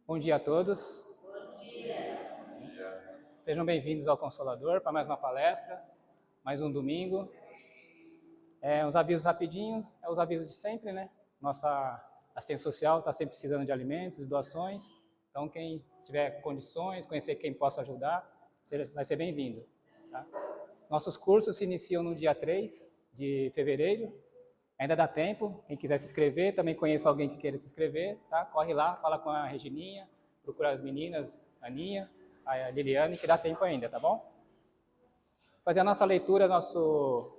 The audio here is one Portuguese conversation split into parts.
Bom dia a todos. Bom dia. Sejam bem-vindos ao Consolador para mais uma palestra, mais um domingo. Os avisos rapidinho, os avisos de sempre, né? Nossa assistência social está sempre precisando de alimentos e doações. Então, quem tiver condições, conhecer quem possa ajudar, vai ser bem-vindo. Tá? Nossos cursos se iniciam no dia 3 de fevereiro. Ainda dá tempo, quem quiser se inscrever, também conheça alguém que queira se inscrever, tá? Corre lá, fala com a Regininha, procura as meninas, a Aninha, a Liliane, que dá tempo ainda, tá bom? Fazer a nossa leitura, nosso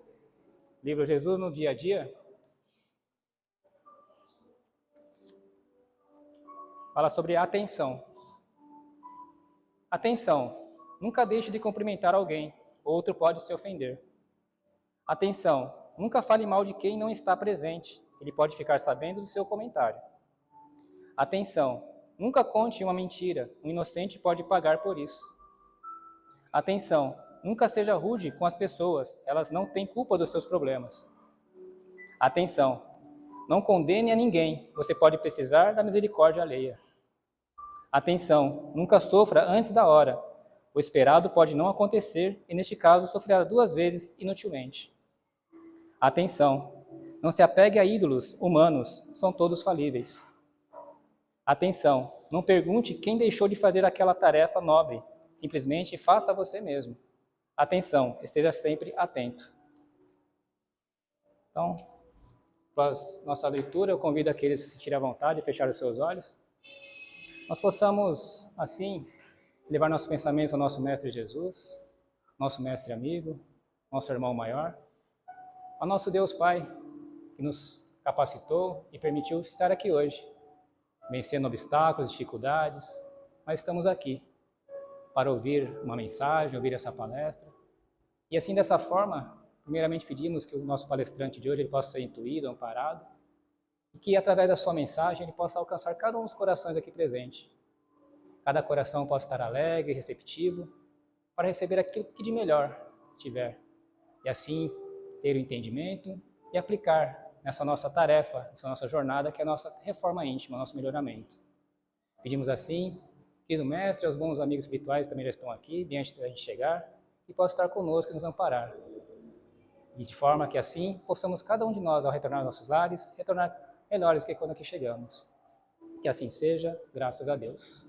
livro Jesus no dia a dia. Fala sobre atenção. Atenção, nunca deixe de cumprimentar alguém, outro pode se ofender. Atenção, nunca fale mal de quem não está presente, ele pode ficar sabendo do seu comentário. Atenção, nunca conte uma mentira, um inocente pode pagar por isso. Atenção, nunca seja rude com as pessoas, elas não têm culpa dos seus problemas. Atenção, não condene a ninguém, você pode precisar da misericórdia alheia. Atenção, nunca sofra antes da hora, o esperado pode não acontecer e neste caso sofrerá 2 vezes inutilmente. Atenção, não se apegue a ídolos humanos, são todos falíveis. Atenção, não pergunte quem deixou de fazer aquela tarefa nobre, simplesmente faça você mesmo. Atenção, esteja sempre atento. Então, após nossa leitura, eu convido aqueles que se sentirem à vontade a fechar os seus olhos. Nós possamos, assim, levar nossos pensamentos ao nosso Mestre Jesus, nosso Mestre amigo, nosso irmão maior, ao nosso Deus Pai, que nos capacitou e permitiu estar aqui hoje, vencendo obstáculos, dificuldades, mas estamos aqui para ouvir uma mensagem, ouvir essa palestra. E assim, dessa forma, primeiramente pedimos que o nosso palestrante de hoje ele possa ser intuído, amparado, e que através da sua mensagem ele possa alcançar cada um dos corações aqui presentes. Cada coração possa estar alegre, receptivo, para receber aquilo que de melhor tiver. E assim, ter o entendimento e aplicar nessa nossa tarefa, nessa nossa jornada, que é a nossa reforma íntima, nosso melhoramento. Pedimos assim, que o Mestre e os bons amigos espirituais também já estão aqui, diante da gente chegar, e possam estar conosco e nos amparar. E de forma que assim, possamos cada um de nós, ao retornar aos nossos lares, retornar melhores que quando aqui chegamos. Que assim seja, graças a Deus.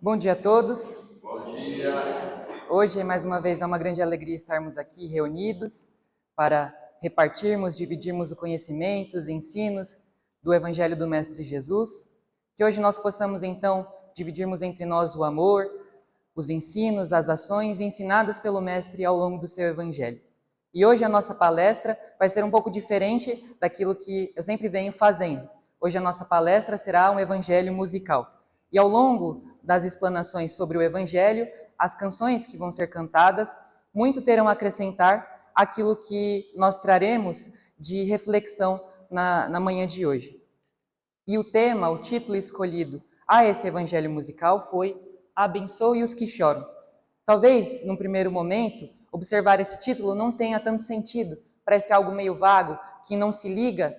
Bom dia a todos. Bom dia. Hoje, mais uma vez, é uma grande alegria estarmos aqui reunidos para repartirmos, dividirmos o conhecimento, os ensinos do Evangelho do Mestre Jesus. Que hoje nós possamos, então, dividirmos entre nós o amor, os ensinos, as ações ensinadas pelo Mestre ao longo do seu Evangelho. E hoje a nossa palestra vai ser um pouco diferente daquilo que eu sempre venho fazendo. Hoje a nossa palestra será um Evangelho musical. E ao longo das explanações sobre o Evangelho, as canções que vão ser cantadas, muito terão a acrescentar aquilo que nós traremos de reflexão na manhã de hoje. E o tema, o título escolhido a esse Evangelho musical foi abençoe os que choram. Talvez, num primeiro momento, observar esse título não tenha tanto sentido, parece algo meio vago, que não se liga,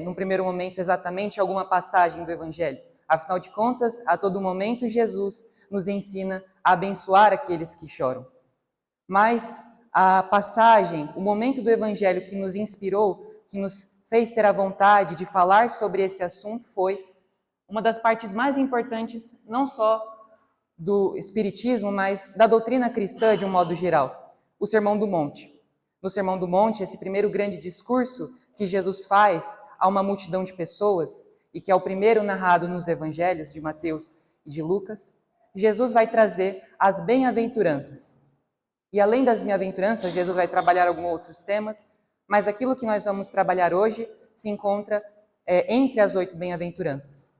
num primeiro momento, exatamente a alguma passagem do Evangelho. Afinal de contas, a todo momento, Jesus nos ensina a abençoar aqueles que choram. Mas a passagem, o momento do Evangelho que nos inspirou, que nos fez ter a vontade de falar sobre esse assunto foi uma das partes mais importantes, não só do Espiritismo, mas da doutrina cristã de um modo geral, o Sermão do Monte. No Sermão do Monte, esse primeiro grande discurso que Jesus faz a uma multidão de pessoas, e que é o primeiro narrado nos Evangelhos de Mateus e de Lucas, Jesus vai trazer as bem-aventuranças. E além das bem-aventuranças, Jesus vai trabalhar alguns outros temas, mas aquilo que nós vamos trabalhar hoje se encontra entre as 8 bem-aventuranças.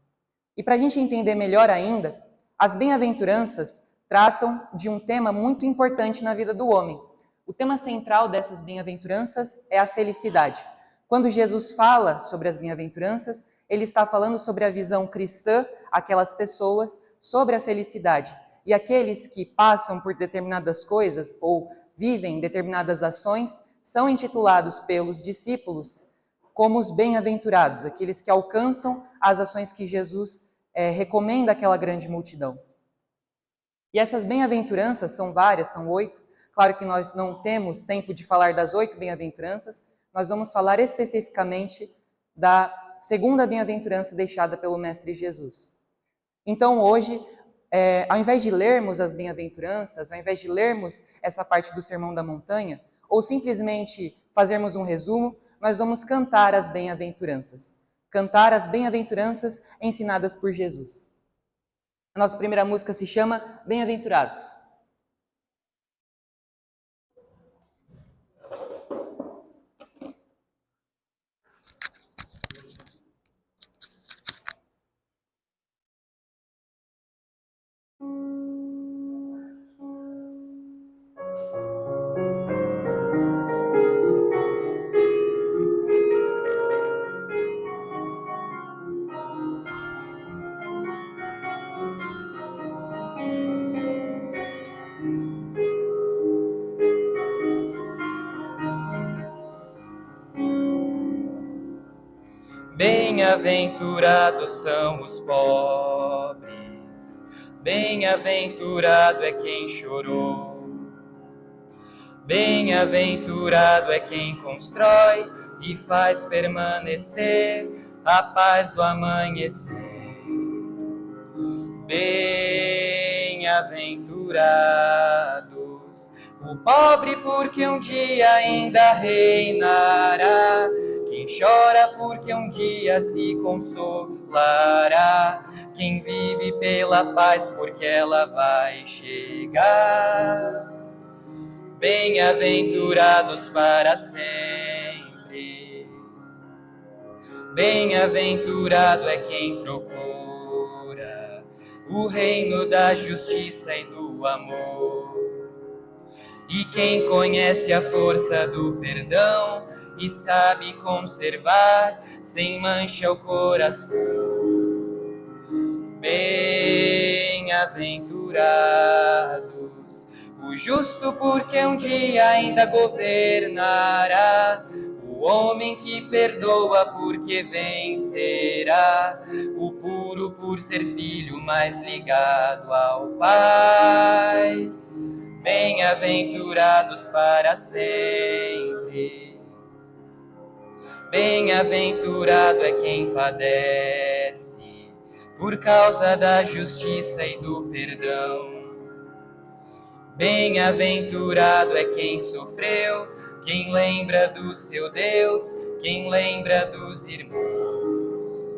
E para a gente entender melhor ainda, as bem-aventuranças tratam de um tema muito importante na vida do homem. O tema central dessas bem-aventuranças é a felicidade. Quando Jesus fala sobre as bem-aventuranças, ele está falando sobre a visão cristã, aquelas pessoas, sobre a felicidade. E aqueles que passam por determinadas coisas ou vivem determinadas ações são intitulados pelos discípulos como os bem-aventurados, aqueles que alcançam as ações que Jesus recomenda àquela grande multidão. E essas bem-aventuranças são várias, são 8. Claro que nós não temos tempo de falar das 8 bem-aventuranças, nós vamos falar especificamente da segunda bem-aventurança deixada pelo Mestre Jesus. Então hoje, ao invés de lermos as bem-aventuranças, ao invés de lermos essa parte do Sermão da Montanha, ou simplesmente fazermos um resumo, nós vamos cantar as bem-aventuranças. Cantar as bem-aventuranças ensinadas por Jesus. A nossa primeira música se chama Bem-aventurados. Bem-aventurados são os pobres, bem-aventurado é quem chorou, bem-aventurado é quem constrói e faz permanecer a paz do amanhecer. Bem-aventurados o pobre, porque um dia ainda reinará. Quem chora, porque um dia se consolará. Quem vive pela paz, porque ela vai chegar. Bem-aventurados para sempre. Bem-aventurado é quem procura o reino da justiça e do amor. E quem conhece a força do perdão e sabe conservar sem mancha o coração. Bem-aventurados o justo, porque um dia ainda governará. O homem que perdoa, porque vencerá. O puro, por ser filho mais ligado ao Pai. Bem-aventurados para sempre. Bem-aventurado é quem padece por causa da justiça e do perdão. Bem-aventurado é quem sofreu, quem lembra do seu Deus, quem lembra dos irmãos.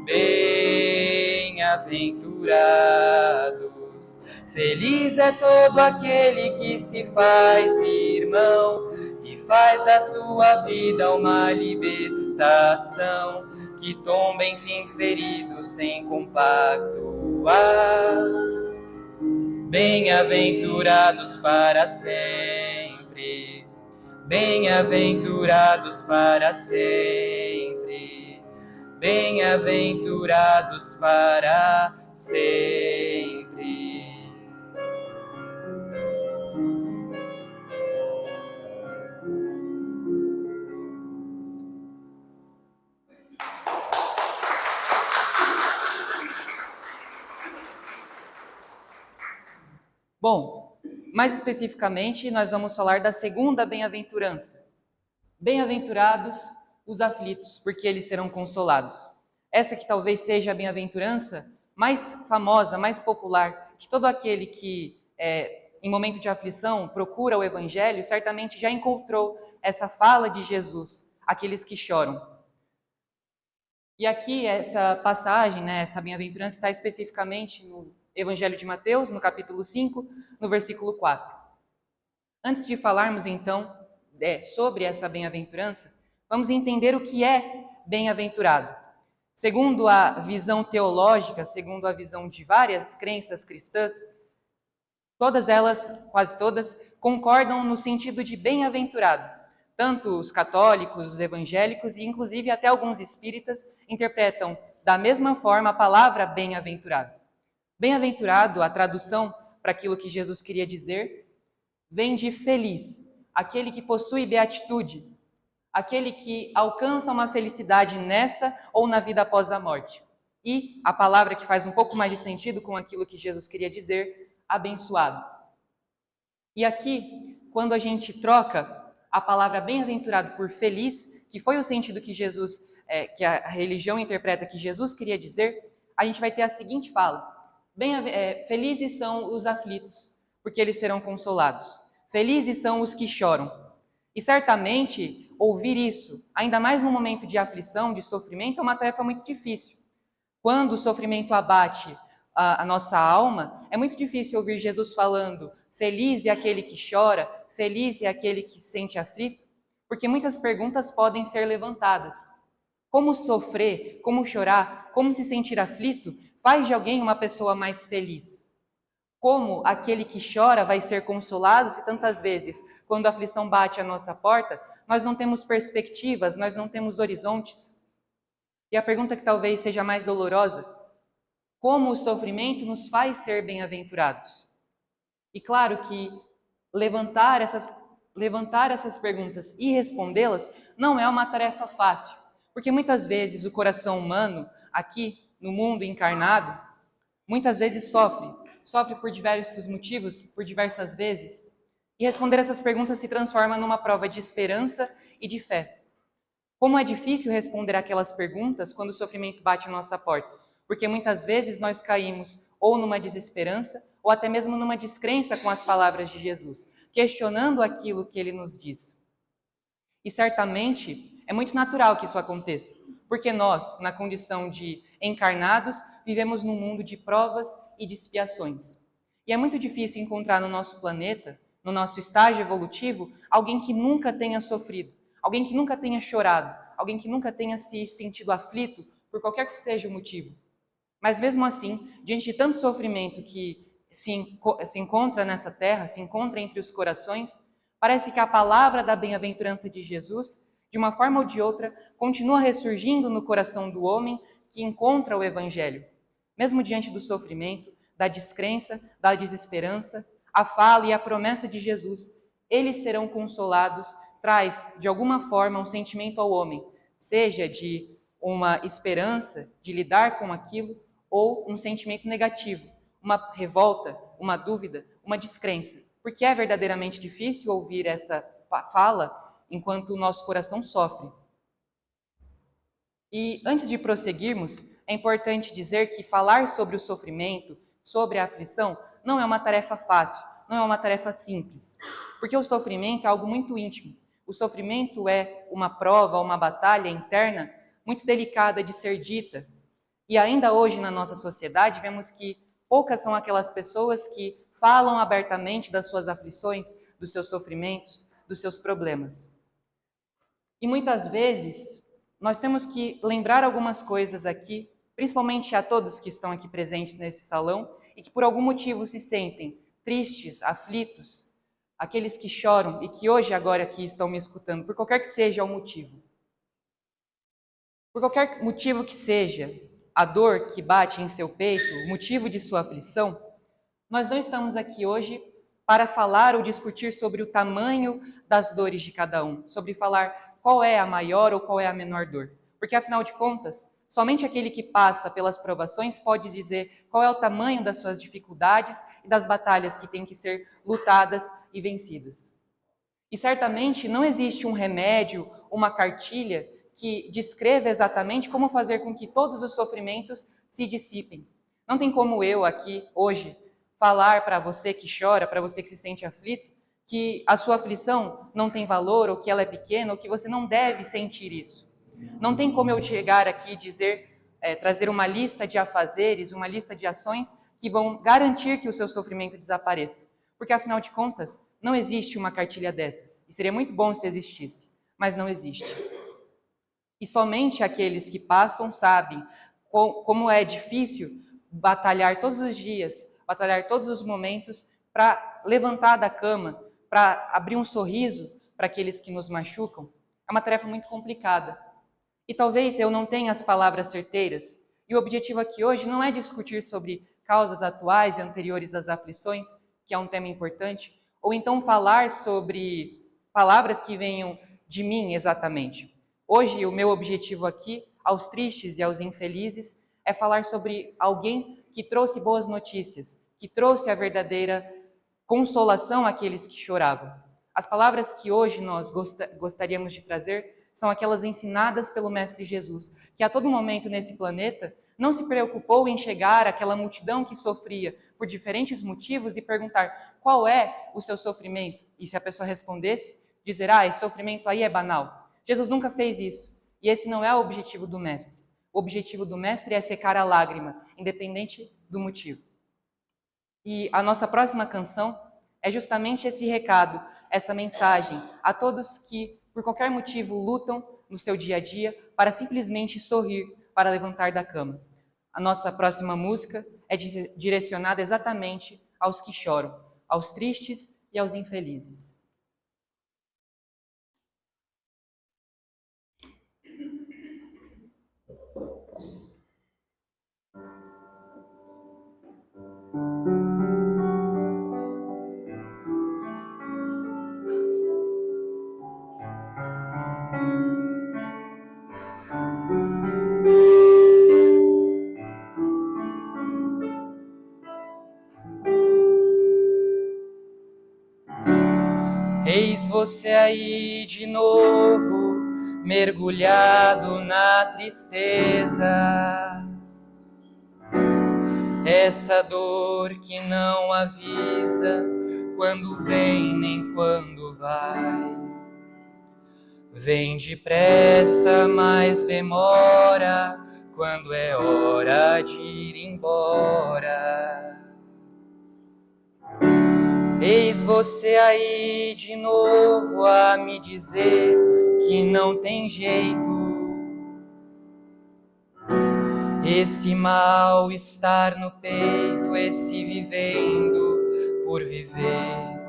Bem-aventurados, feliz é todo aquele que se faz irmão e faz da sua vida uma libertação, que tomba enfim ferido sem compactuar. Bem-aventurados para sempre, bem-aventurados para sempre, bem-aventurados para sempre. Bom, mais especificamente, nós vamos falar da segunda bem-aventurança. Bem-aventurados os aflitos, porque eles serão consolados. Essa que talvez seja a bem-aventurança mais famosa, mais popular, que todo aquele que, em momento de aflição, procura o Evangelho, certamente já encontrou essa fala de Jesus, aqueles que choram. E aqui, essa passagem, essa bem-aventurança está especificamente no Evangelho de Mateus, no capítulo 5, no versículo 4. Antes de falarmos, então, sobre essa bem-aventurança, vamos entender o que é bem-aventurado. Segundo a visão teológica, segundo a visão de várias crenças cristãs, todas elas, quase todas, concordam no sentido de bem-aventurado. Tanto os católicos, os evangélicos e inclusive até alguns espíritas interpretam da mesma forma a palavra bem-aventurado. Bem-aventurado, a tradução para aquilo que Jesus queria dizer, vem de feliz, aquele que possui beatitude, aquele que alcança uma felicidade nessa ou na vida após a morte. E a palavra que faz um pouco mais de sentido com aquilo que Jesus queria dizer, abençoado. E aqui, quando a gente troca a palavra bem-aventurado por feliz, que foi o sentido que Jesus, que a religião interpreta que Jesus queria dizer, a gente vai ter a seguinte fala: felizes são os aflitos, porque eles serão consolados. Felizes são os que choram. E certamente, ouvir isso, ainda mais num momento de aflição, de sofrimento, é uma tarefa muito difícil. Quando o sofrimento abate a nossa alma, é muito difícil ouvir Jesus falando: feliz é aquele que chora, feliz é aquele que se sente aflito, porque muitas perguntas podem ser levantadas. Como sofrer, como chorar, como se sentir aflito faz de alguém uma pessoa mais feliz? Como aquele que chora vai ser consolado se tantas vezes, quando a aflição bate à nossa porta, nós não temos perspectivas, nós não temos horizontes? E a pergunta que talvez seja mais dolorosa: como o sofrimento nos faz ser bem-aventurados? E claro que levantar essas perguntas e respondê-las não é uma tarefa fácil, porque muitas vezes o coração humano, aqui no mundo encarnado, muitas vezes sofre por diversos motivos, por diversas vezes, e responder essas perguntas se transforma numa prova de esperança e de fé. Como é difícil responder aquelas perguntas quando o sofrimento bate à nossa porta, porque muitas vezes nós caímos ou numa desesperança, ou até mesmo numa descrença com as palavras de Jesus, questionando aquilo que ele nos diz. E certamente é muito natural que isso aconteça, porque nós, na condição de encarnados, vivemos num mundo de provas e de expiações. E é muito difícil encontrar no nosso planeta, no nosso estágio evolutivo, alguém que nunca tenha sofrido, alguém que nunca tenha chorado, alguém que nunca tenha se sentido aflito por qualquer que seja o motivo. Mas mesmo assim, diante de tanto sofrimento que se encontra nessa terra, se encontra entre os corações, parece que a palavra da bem-aventurança de Jesus, de uma forma ou de outra, continua ressurgindo no coração do homem que encontra o Evangelho. Mesmo diante do sofrimento, da descrença, da desesperança, a fala e a promessa de Jesus, eles serão consolados, traz de alguma forma um sentimento ao homem, seja de uma esperança de lidar com aquilo, ou um sentimento negativo, uma revolta, uma dúvida, uma descrença, porque é verdadeiramente difícil ouvir essa fala enquanto o nosso coração sofre. E antes de prosseguirmos, é importante dizer que falar sobre o sofrimento, sobre a aflição, não é uma tarefa fácil, não é uma tarefa simples, porque o sofrimento é algo muito íntimo. O sofrimento é uma prova, uma batalha interna muito delicada de ser dita. E ainda hoje na nossa sociedade vemos que poucas são aquelas pessoas que falam abertamente das suas aflições, dos seus sofrimentos, dos seus problemas. E muitas vezes nós temos que lembrar algumas coisas aqui, principalmente a todos que estão aqui presentes nesse salão e que por algum motivo se sentem tristes, aflitos, aqueles que choram e que hoje agora aqui estão me escutando, por qualquer que seja o motivo. Por qualquer motivo que seja, a dor que bate em seu peito, o motivo de sua aflição, nós não estamos aqui hoje para falar ou discutir sobre o tamanho das dores de cada um, sobre falar qual é a maior ou qual é a menor dor. Porque, afinal de contas, Somente aquele que passa pelas provações pode dizer qual é o tamanho das suas dificuldades e das batalhas que têm que ser lutadas e vencidas. E certamente não existe um remédio, uma cartilha que descreva exatamente como fazer com que todos os sofrimentos se dissipem. Não tem como eu aqui, hoje, falar para você que chora, para você que se sente aflito, que a sua aflição não tem valor, ou que ela é pequena, ou que você não deve sentir isso. Não tem como eu chegar aqui e dizer, trazer uma lista de afazeres, uma lista de ações que vão garantir que o seu sofrimento desapareça. Porque, afinal de contas, não existe uma cartilha dessas. E seria muito bom se existisse, mas não existe. E somente aqueles que passam sabem como é difícil batalhar todos os dias, batalhar todos os momentos para levantar da cama, para abrir um sorriso para aqueles que nos machucam. É uma tarefa muito complicada. E talvez eu não tenha as palavras certeiras. E o objetivo aqui hoje não é discutir sobre causas atuais e anteriores das aflições, que é um tema importante, ou então falar sobre palavras que venham de mim exatamente. Hoje, o meu objetivo aqui, aos tristes e aos infelizes, é falar sobre alguém que trouxe boas notícias, que trouxe a verdadeira consolação àqueles que choravam. As palavras que hoje nós gostaríamos de trazer são aquelas ensinadas pelo Mestre Jesus, que a todo momento nesse planeta não se preocupou em chegar àquela multidão que sofria por diferentes motivos e perguntar qual é o seu sofrimento. E se a pessoa respondesse, dizer, esse sofrimento aí é banal. Jesus nunca fez isso. E esse não é o objetivo do Mestre. O objetivo do Mestre é secar a lágrima, independente do motivo. E a nossa próxima canção é justamente esse recado, essa mensagem a todos que, por qualquer motivo, lutam no seu dia a dia para simplesmente sorrir, para levantar da cama. A nossa próxima música é direcionada exatamente aos que choram, aos tristes e aos infelizes. Eis você aí de novo, mergulhado na tristeza. Essa dor que não avisa quando vem nem quando vai. Vem depressa, mas demora quando é hora de ir embora. Eis você aí de novo a me dizer que não tem jeito. Esse mal-estar no peito, esse vivendo por viver.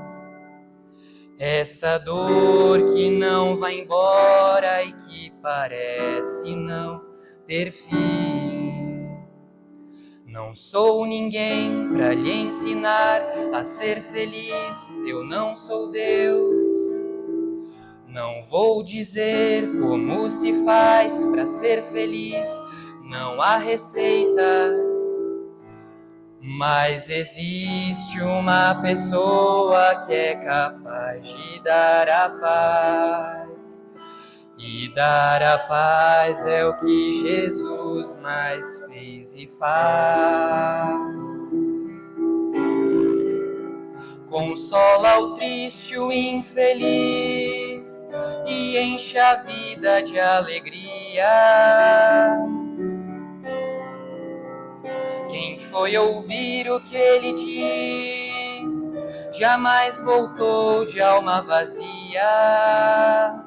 Essa dor que não vai embora e que parece não ter fim. Não sou ninguém para lhe ensinar a ser feliz, eu não sou Deus. Não vou dizer como se faz para ser feliz, não há receitas. Mas existe uma pessoa que é capaz de dar a paz. E dar a paz é o que Jesus mais fez e faz. Consola o triste, o infeliz e enche a vida de alegria. Quem foi ouvir o que ele diz, jamais voltou de alma vazia.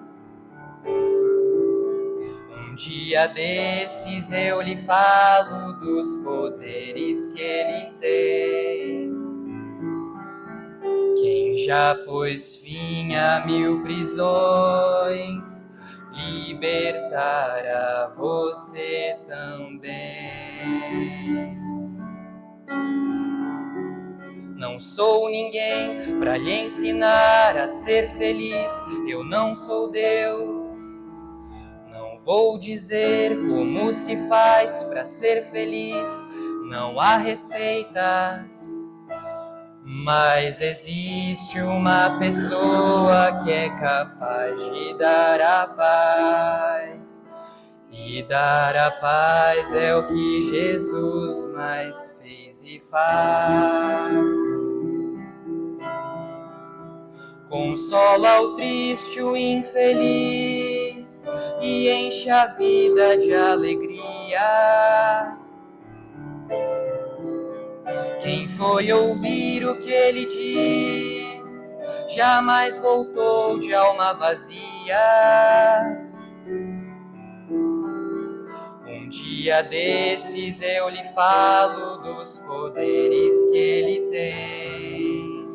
Um dia desses eu lhe falo dos poderes que ele tem. Quem já pôs fim a 1000 prisões, libertará você também. Não sou ninguém para lhe ensinar a ser feliz, eu não sou Deus. Não vou dizer como se faz para ser feliz. Não há receitas, mas existe uma pessoa que é capaz de dar a paz. E dar a paz é o que Jesus mais fez e faz. Consola o triste, o infeliz e enche a vida de alegria. Quem foi ouvir o que ele diz, jamais voltou de alma vazia. Um dia desses eu lhe falo dos poderes que ele tem.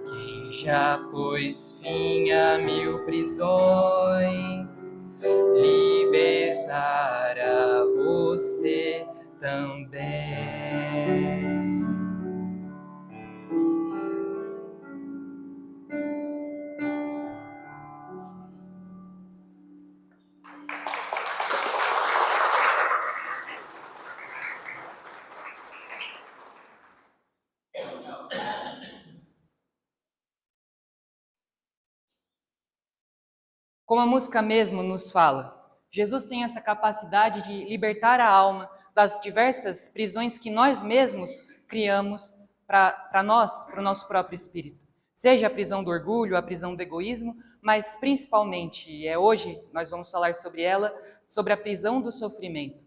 Quem já pôs fim a 1000 prisões, libertará você também. Como a música mesmo nos fala, Jesus tem essa capacidade de libertar a alma das diversas prisões que nós mesmos criamos para nós, para o nosso próprio espírito. Seja a prisão do orgulho, a prisão do egoísmo, mas principalmente, e hoje nós vamos falar sobre ela, sobre a prisão do sofrimento.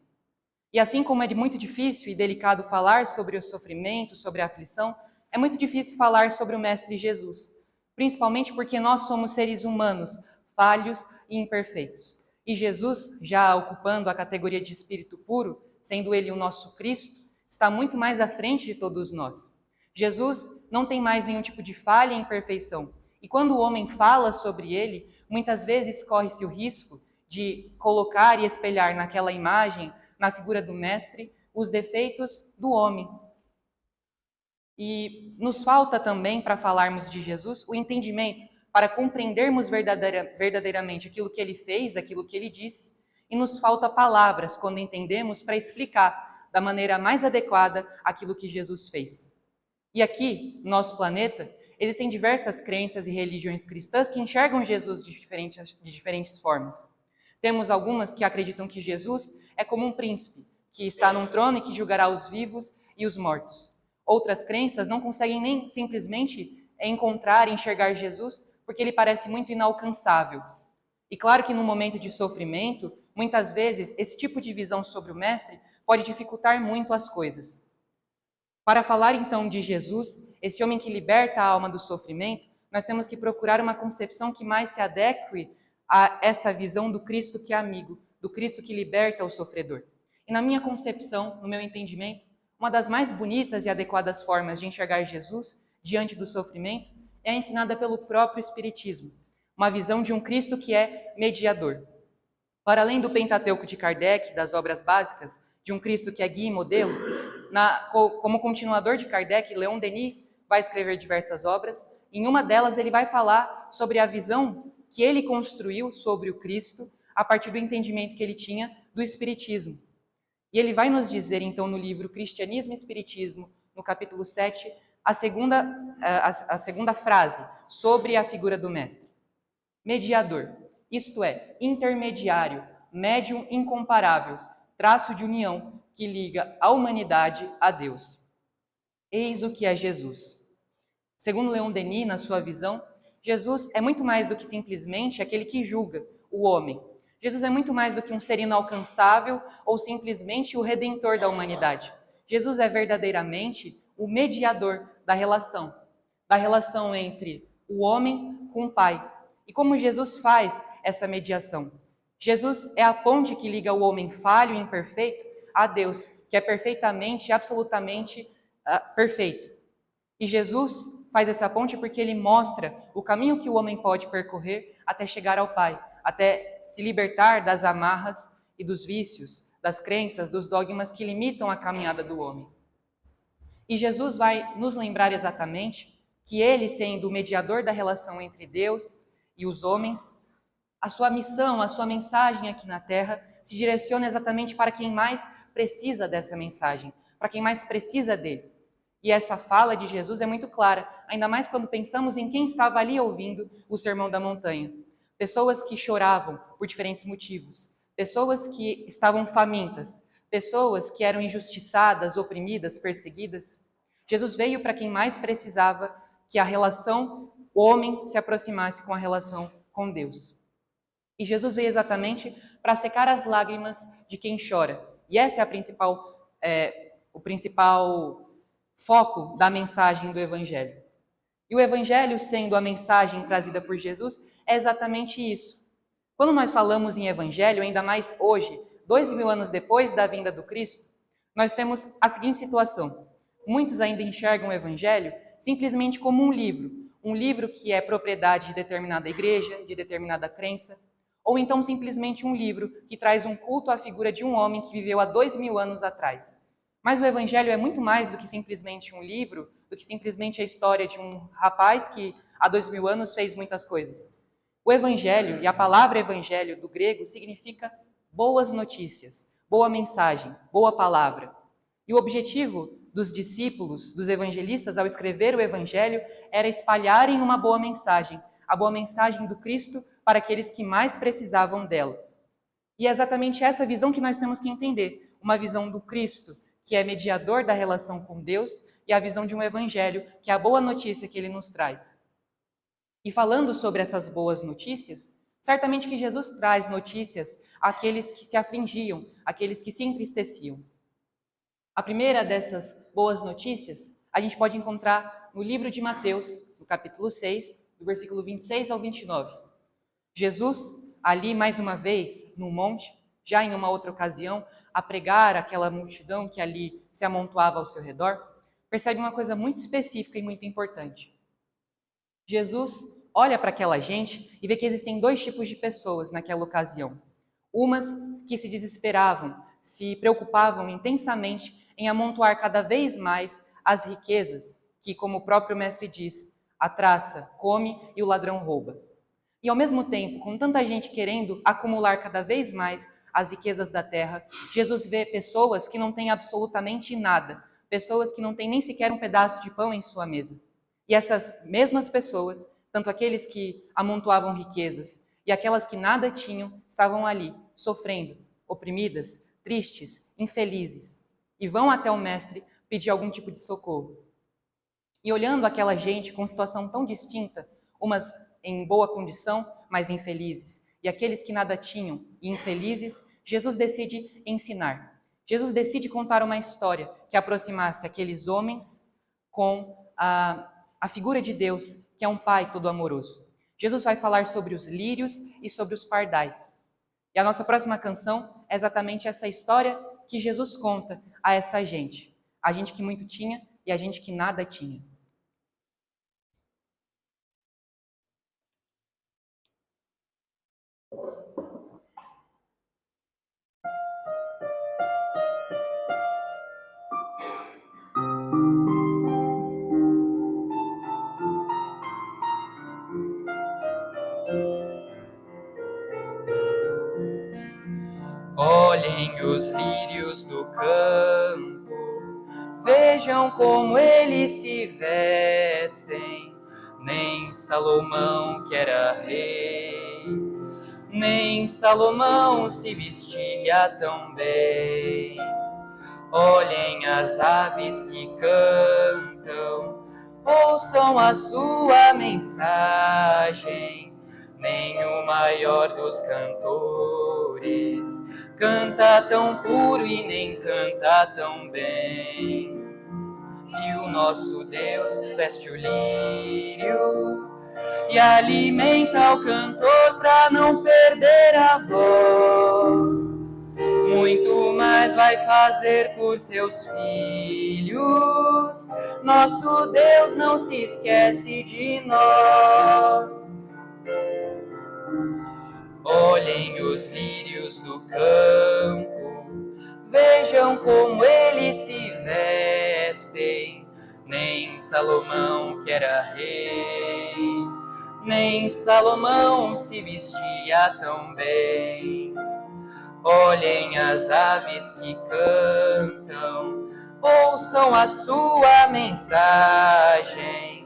E assim como é muito difícil e delicado falar sobre o sofrimento, sobre a aflição, é muito difícil falar sobre o Mestre Jesus, principalmente porque nós somos seres humanos, falhos e imperfeitos. E Jesus, já ocupando a categoria de espírito puro, sendo ele o nosso Cristo, está muito mais à frente de todos nós. Jesus não tem mais nenhum tipo de falha e imperfeição. E quando o homem fala sobre ele, muitas vezes corre-se o risco de colocar e espelhar naquela imagem, na figura do Mestre, os defeitos do homem. E nos falta também, para falarmos de Jesus, o entendimento para compreendermos verdadeiramente aquilo que ele fez, aquilo que ele disse, e nos falta palavras quando entendemos para explicar da maneira mais adequada aquilo que Jesus fez. E aqui, no nosso planeta, existem diversas crenças e religiões cristãs que enxergam Jesus de diferentes formas. Temos algumas que acreditam que Jesus é como um príncipe, que está num trono e que julgará os vivos e os mortos. Outras crenças não conseguem nem simplesmente encontrar e enxergar Jesus porque ele parece muito inalcançável. E claro que no momento de sofrimento, muitas vezes esse tipo de visão sobre o Mestre pode dificultar muito as coisas. Para falar então de Jesus, esse homem que liberta a alma do sofrimento, nós temos que procurar uma concepção que mais se adeque a essa visão do Cristo que é amigo, do Cristo que liberta o sofredor. E na minha concepção, no meu entendimento, uma das mais bonitas e adequadas formas de enxergar Jesus diante do sofrimento é ensinada pelo próprio Espiritismo, uma visão de um Cristo que é mediador. Para além do Pentateuco de Kardec, das obras básicas, de um Cristo que é guia e modelo, como continuador de Kardec, Leon Denis vai escrever diversas obras. Em uma delas ele vai falar sobre a visão que ele construiu sobre o Cristo a partir do entendimento que ele tinha do Espiritismo. E ele vai nos dizer, então, no livro Cristianismo e Espiritismo, no capítulo 7, a segunda frase sobre a figura do Mestre. Mediador, isto é, intermediário, médium incomparável, traço de união que liga a humanidade a Deus. Eis o que é Jesus. Segundo Leon Denis, na sua visão, Jesus é muito mais do que simplesmente aquele que julga o homem. Jesus é muito mais do que um ser inalcançável ou simplesmente o redentor da humanidade. Jesus é verdadeiramente o mediador da relação entre o homem com o Pai. E como Jesus faz essa mediação? Jesus é a ponte que liga o homem falho e imperfeito a Deus, que é perfeitamente, absolutamente perfeito. E Jesus faz essa ponte porque ele mostra o caminho que o homem pode percorrer até chegar ao Pai, até se libertar das amarras e dos vícios, das crenças, dos dogmas que limitam a caminhada do homem. E Jesus vai nos lembrar exatamente que ele, sendo o mediador da relação entre Deus e os homens, A sua missão, a sua mensagem aqui na Terra se direciona exatamente para quem mais precisa dessa mensagem, para quem mais precisa dele. E essa fala de Jesus é muito clara, ainda mais quando pensamos em quem estava ali ouvindo o Sermão da Montanha. Pessoas que choravam por diferentes motivos, pessoas que estavam famintas, pessoas que eram injustiçadas, oprimidas, perseguidas. Jesus veio para quem mais precisava que a relação homem se aproximasse com a relação com Deus. E Jesus veio exatamente para secar as lágrimas de quem chora. E esse é o principal foco da mensagem do Evangelho. E o Evangelho, sendo a mensagem trazida por Jesus, é exatamente isso. Quando nós falamos em Evangelho, ainda mais hoje, 2000 anos depois da vinda do Cristo, nós temos a seguinte situação. Muitos ainda enxergam o Evangelho simplesmente como um livro que é propriedade de determinada igreja, de determinada crença, ou então simplesmente um livro que traz um culto à figura de um homem que viveu há 2000 anos atrás. Mas o Evangelho é muito mais do que simplesmente um livro, do que simplesmente a história de um rapaz que há 2000 anos fez muitas coisas. O Evangelho, e a palavra Evangelho do grego, significa boas notícias, boa mensagem, boa palavra. E o objetivo dos discípulos, dos evangelistas, ao escrever o Evangelho, era espalharem uma boa mensagem, a boa mensagem do Cristo para aqueles que mais precisavam dela. E é exatamente essa visão que nós temos que entender, uma visão do Cristo, que é mediador da relação com Deus, e a visão de um evangelho, que é a boa notícia que ele nos traz. E falando sobre essas boas notícias, certamente que Jesus traz notícias àqueles que se afligiam, àqueles que se entristeciam. A primeira dessas boas notícias, a gente pode encontrar no livro de Mateus, no capítulo 6, do versículo 26 ao 29. Jesus, ali mais uma vez, no monte, já em uma outra ocasião, a pregar aquela multidão que ali se amontoava ao seu redor, percebe uma coisa muito específica e muito importante. Jesus olha para aquela gente e vê que existem dois tipos de pessoas naquela ocasião. Umas que se desesperavam, se preocupavam intensamente em amontoar cada vez mais as riquezas que, como o próprio mestre diz, a traça come e o ladrão rouba. E ao mesmo tempo, com tanta gente querendo acumular cada vez mais as riquezas da terra, Jesus vê pessoas que não têm absolutamente nada, pessoas que não têm nem sequer um pedaço de pão em sua mesa. E essas mesmas pessoas, tanto aqueles que amontoavam riquezas e aquelas que nada tinham, estavam ali, sofrendo, oprimidas, tristes, infelizes, e vão até o mestre pedir algum tipo de socorro. E olhando aquela gente com situação tão distinta, umas em boa condição, mas infelizes, e aqueles que nada tinham e infelizes, Jesus decide ensinar. Jesus decide contar uma história que aproximasse aqueles homens com a figura de Deus, que é um Pai todo amoroso. Jesus vai falar sobre os lírios e sobre os pardais. E a nossa próxima canção é exatamente essa história que Jesus conta a essa gente. A gente que muito tinha e a gente que nada tinha. Olhem os lírios do campo, vejam como eles se vestem. Nem Salomão, que era rei, nem Salomão se vestia tão bem. Olhem as aves que cantam, ouçam a sua mensagem. Nem o maior dos cantores canta tão puro e nem canta tão bem. Se o nosso Deus veste o lírio e alimenta o cantor para não perder a voz, muito mais vai fazer por seus filhos. Nosso Deus não se esquece de nós. Olhem os lírios do campo, vejam como eles se vestem. Nem Salomão, que era rei, nem Salomão se vestia tão bem. Olhem as aves que cantam, ouçam a sua mensagem.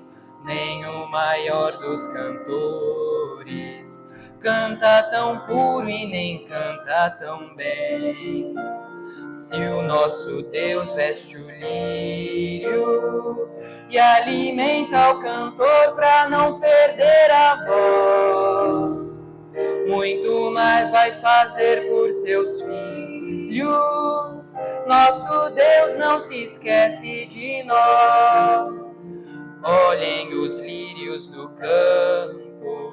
Nem o maior dos cantores canta tão puro e nem canta tão bem. Se o nosso Deus veste o lírio e alimenta o cantor para não perder a voz, muito mais vai fazer por seus filhos. Nosso Deus não se esquece de nós. Olhem os lírios do campo,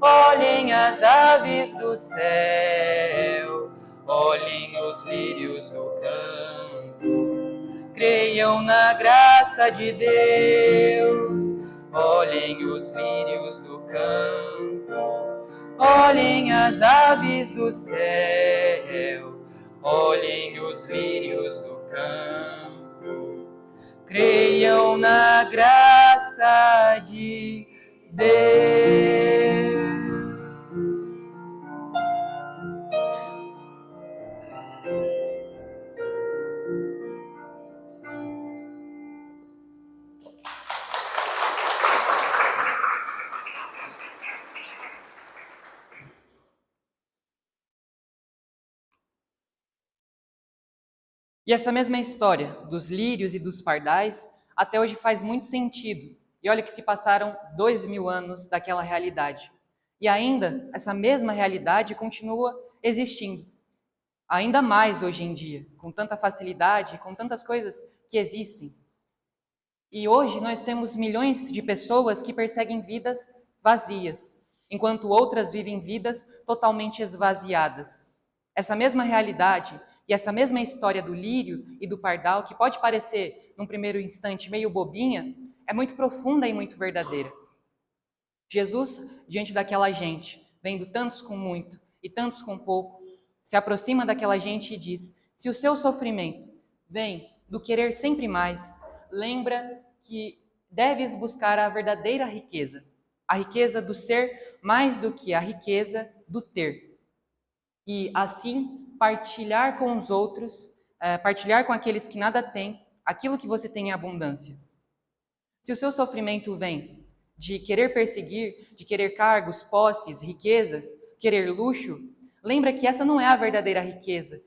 olhem as aves do céu, olhem os lírios do campo, creiam na graça de Deus. Olhem os lírios do campo, olhem as aves do céu, olhem os lírios do campo, creiam na graça de Deus. E essa mesma história dos lírios e dos pardais até hoje faz muito sentido. E olha que se passaram 2000 anos daquela realidade. E ainda essa mesma realidade continua existindo. Ainda mais hoje em dia, com tanta facilidade, com tantas coisas que existem. E hoje nós temos milhões de pessoas que perseguem vidas vazias, enquanto outras vivem vidas totalmente esvaziadas. Essa mesma realidade e essa mesma história do lírio e do pardal, que pode parecer, num primeiro instante, meio bobinha, é muito profunda e muito verdadeira. Jesus, diante daquela gente, vendo tantos com muito e tantos com pouco, se aproxima daquela gente e diz: se o seu sofrimento vem do querer sempre mais, lembra que deves buscar a verdadeira riqueza, a riqueza do ser mais do que a riqueza do ter. E assim partilhar com os outros, partilhar com aqueles que nada têm, aquilo que você tem em abundância. Se o seu sofrimento vem de querer perseguir, de querer cargos, posses, riquezas, querer luxo, lembra que essa não é a verdadeira riqueza.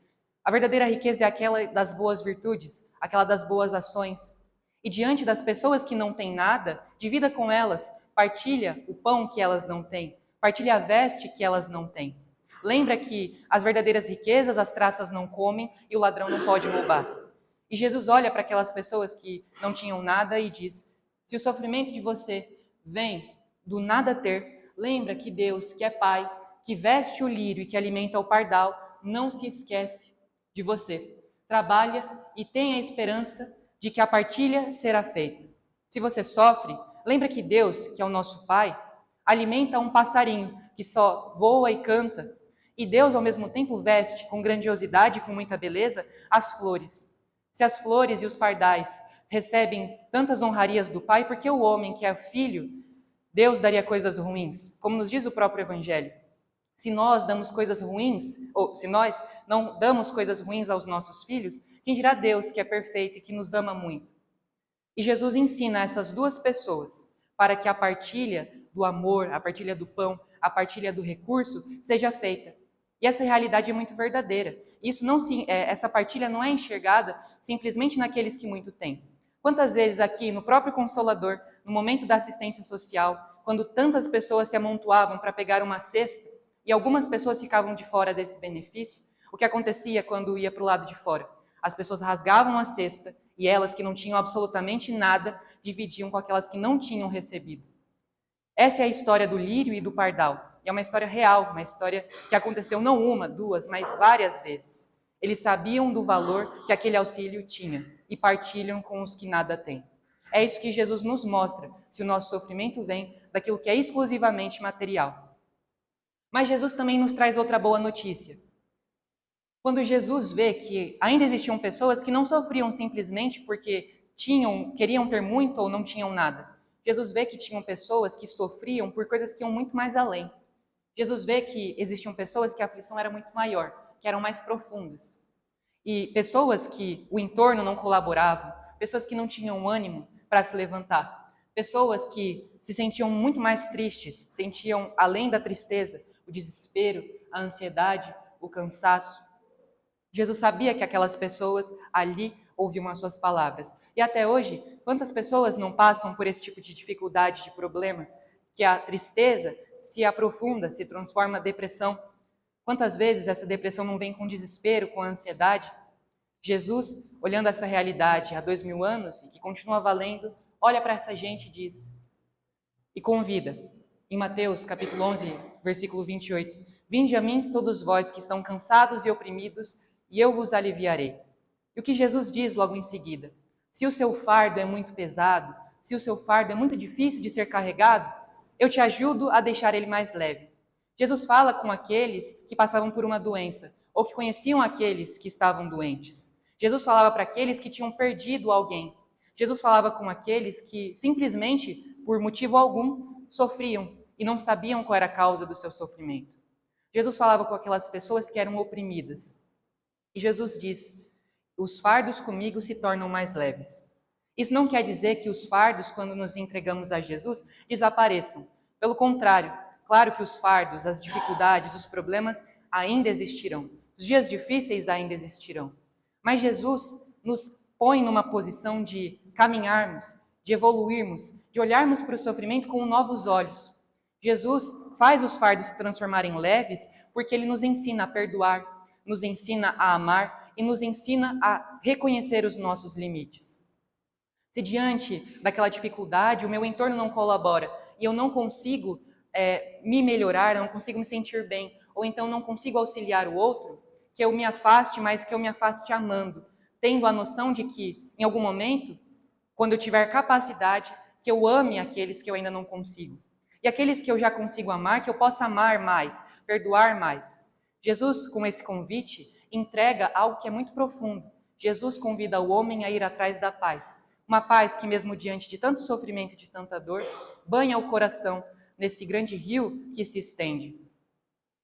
A verdadeira riqueza é aquela das boas virtudes, aquela das boas ações. E diante das pessoas que não têm nada, divida com elas, partilha o pão que elas não têm, partilha a veste que elas não têm. Lembra que as verdadeiras riquezas as traças não comem e o ladrão não pode roubar. E Jesus olha para aquelas pessoas que não tinham nada e diz: se o sofrimento de você vem do nada ter, lembra que Deus, que é Pai, que veste o lírio e que alimenta o pardal, não se esquece de você. Trabalha e tenha a esperança de que a partilha será feita. Se você sofre, lembra que Deus, que é o nosso Pai, alimenta um passarinho que só voa e canta. E Deus, ao mesmo tempo, veste com grandiosidade e com muita beleza as flores. Se as flores e os pardais recebem tantas honrarias do Pai, porque o homem que é filho, Deus daria coisas ruins, como nos diz o próprio Evangelho. Se nós damos coisas ruins, ou se nós não damos coisas ruins aos nossos filhos, quem dirá Deus, que é perfeito e que nos ama muito? E Jesus ensina essas duas pessoas para que a partilha do amor, a partilha do pão, a partilha do recurso seja feita. E essa realidade é muito verdadeira. Essa partilha não é enxergada simplesmente naqueles que muito têm. Quantas vezes aqui no próprio Consolador, no momento da assistência social, quando tantas pessoas se amontoavam para pegar uma cesta e algumas pessoas ficavam de fora desse benefício, o que acontecia quando ia para o lado de fora? As pessoas rasgavam a cesta e elas que não tinham absolutamente nada dividiam com aquelas que não tinham recebido. Essa é a história do lírio e do pardal. E é uma história real, uma história que aconteceu não uma, duas, mas várias vezes. Eles sabiam do valor que aquele auxílio tinha e partilham com os que nada têm. É isso que Jesus nos mostra, se o nosso sofrimento vem daquilo que é exclusivamente material. Mas Jesus também nos traz outra boa notícia. Quando Jesus vê que ainda existiam pessoas que não sofriam simplesmente porque queriam ter muito ou não tinham nada. Jesus vê que tinham pessoas que sofriam por coisas que iam muito mais além. Jesus vê que existiam pessoas que a aflição era muito maior, que eram mais profundas. E pessoas que o entorno não colaboravam, pessoas que não tinham ânimo para se levantar, pessoas que se sentiam muito mais tristes, sentiam além da tristeza, o desespero, a ansiedade, o cansaço. Jesus sabia que aquelas pessoas ali ouviam as suas palavras. E até hoje, quantas pessoas não passam por esse tipo de dificuldade, de problema, que a tristeza se aprofunda, se transforma em depressão? Quantas vezes essa depressão não vem com desespero, com ansiedade? Jesus, olhando essa realidade há 2000 anos e que continua valendo, olha para essa gente e diz, e convida, em Mateus capítulo 11, versículo 28, vinde a mim todos vós que estão cansados e oprimidos, e eu vos aliviarei. E o que Jesus diz logo em seguida? Se o seu fardo é muito pesado, se o seu fardo é muito difícil de ser carregado, eu te ajudo a deixar ele mais leve. Jesus fala com aqueles que passavam por uma doença, ou que conheciam aqueles que estavam doentes. Jesus falava para aqueles que tinham perdido alguém. Jesus falava com aqueles que simplesmente, por motivo algum, sofriam e não sabiam qual era a causa do seu sofrimento. Jesus falava com aquelas pessoas que eram oprimidas. E Jesus diz, os fardos comigo se tornam mais leves. Isso não quer dizer que os fardos, quando nos entregamos a Jesus, desapareçam. Pelo contrário, claro que os fardos, as dificuldades, os problemas ainda existirão. Os dias difíceis ainda existirão. Mas Jesus nos põe numa posição de caminharmos, de evoluirmos, de olharmos para o sofrimento com novos olhos. Jesus faz os fardos se transformarem leves porque ele nos ensina a perdoar, nos ensina a amar e nos ensina a reconhecer os nossos limites. Se diante daquela dificuldade o meu entorno não colabora e eu não consigo me melhorar, não consigo me sentir bem, ou então não consigo auxiliar o outro, que eu me afaste, mas que eu me afaste amando, tendo a noção de que, em algum momento, quando eu tiver capacidade, que eu ame aqueles que eu ainda não consigo. E aqueles que eu já consigo amar, que eu possa amar mais, perdoar mais. Jesus, com esse convite, entrega algo que é muito profundo. Jesus convida o homem a ir atrás da paz. Uma paz que, mesmo diante de tanto sofrimento e de tanta dor, banha o coração nesse grande rio que se estende.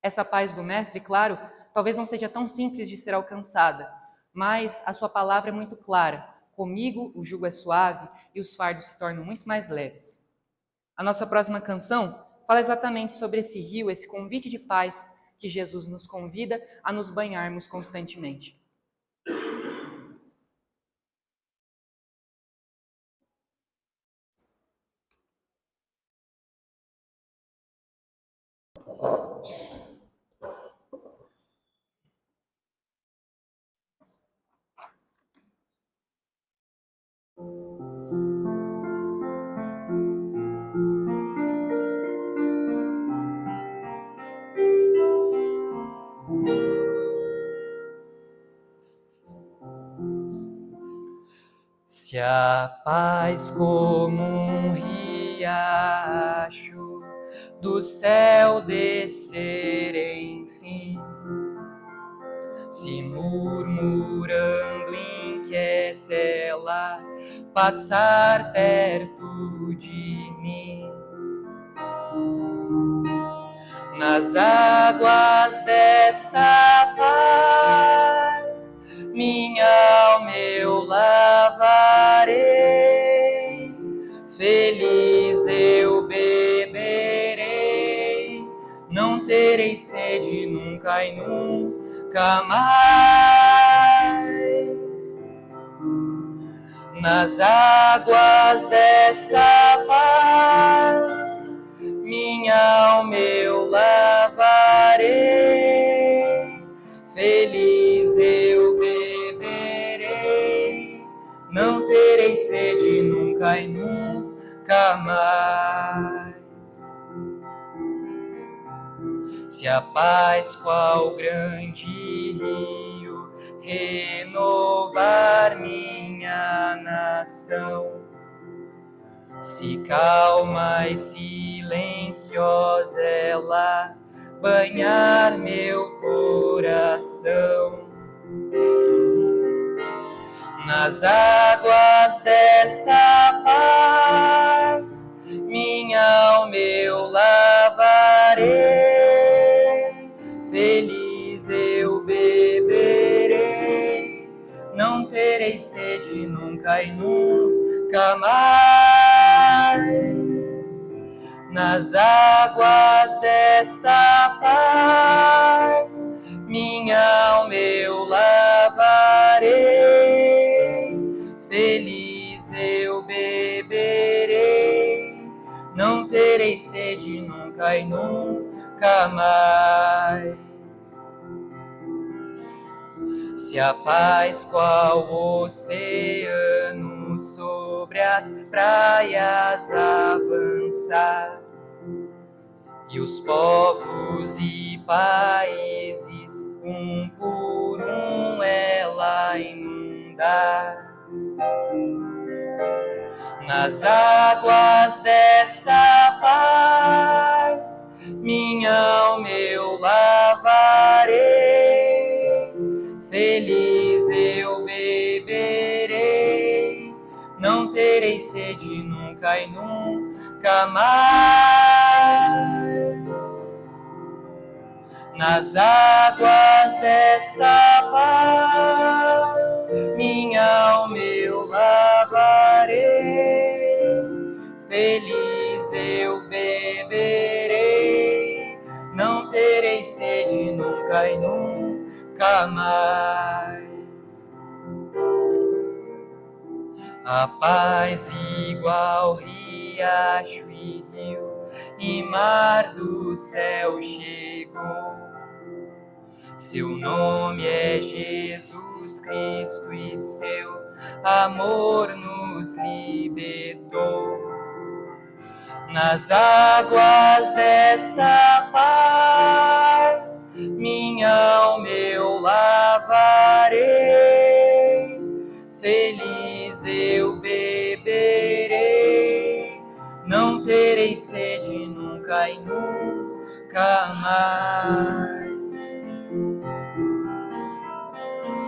Essa paz do Mestre, claro, talvez não seja tão simples de ser alcançada, mas a sua palavra é muito clara. Comigo o jugo é suave e os fardos se tornam muito mais leves. A nossa próxima canção fala exatamente sobre esse rio, esse convite de paz que Jesus nos convida a nos banharmos constantemente. Se a paz como um riacho do céu descer enfim, se murmurando inquieta ela passar perto de mim, nas águas desta paz minha alma eu lavarei, feliz eu beberei, não terei sede nunca e nunca mais. Nas águas desta paz minha alma eu lavarei, feliz eu beberei, não terei sede nunca e nunca mais. Se a paz qual grande rio renovar minha nação, se calma e silenciosa ela banhar meu coração, nas águas desta paz nunca e nunca mais. Nas águas desta paz, minha alma eu lavarei, feliz eu beberei, não terei sede nunca e nunca mais. Se a paz qual oceano sobre as praias avançar, e os povos e países, um por um, ela inundar, nas águas desta paz, minha alma eu lavarei, feliz eu beberei, não terei sede nunca e nunca mais. Nas águas desta paz, minha alma eu lavarei, feliz eu beberei, não terei sede nunca e nunca mais. A paz igual riacho e rio e mar do céu chegou. Seu nome é Jesus Cristo e seu amor nos libertou. Nas águas desta paz, minha alma eu lavarei, feliz eu beberei, não terei sede nunca e nunca mais.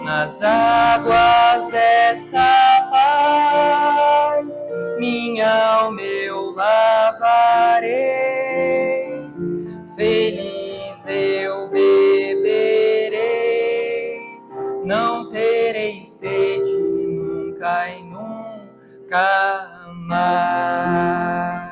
Nas águas desta paz, minha alma eu lavarei, feliz eu beberei, não terei sede nunca e nunca mais.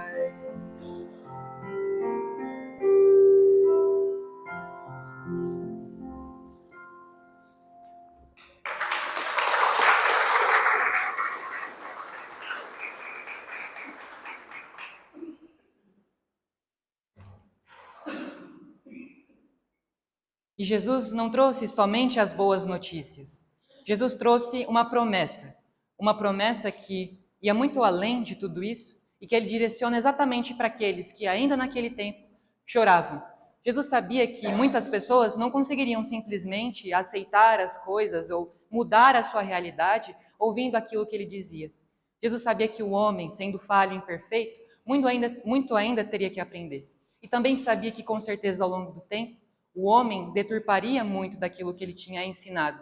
E Jesus não trouxe somente as boas notícias. Jesus trouxe uma promessa que ia muito além de tudo isso e que ele direciona exatamente para aqueles que ainda naquele tempo choravam. Jesus sabia que muitas pessoas não conseguiriam simplesmente aceitar as coisas ou mudar a sua realidade ouvindo aquilo que ele dizia. Jesus sabia que o homem, sendo falho e imperfeito, muito ainda teria que aprender. E também sabia que, com certeza, ao longo do tempo, o homem deturparia muito daquilo que ele tinha ensinado.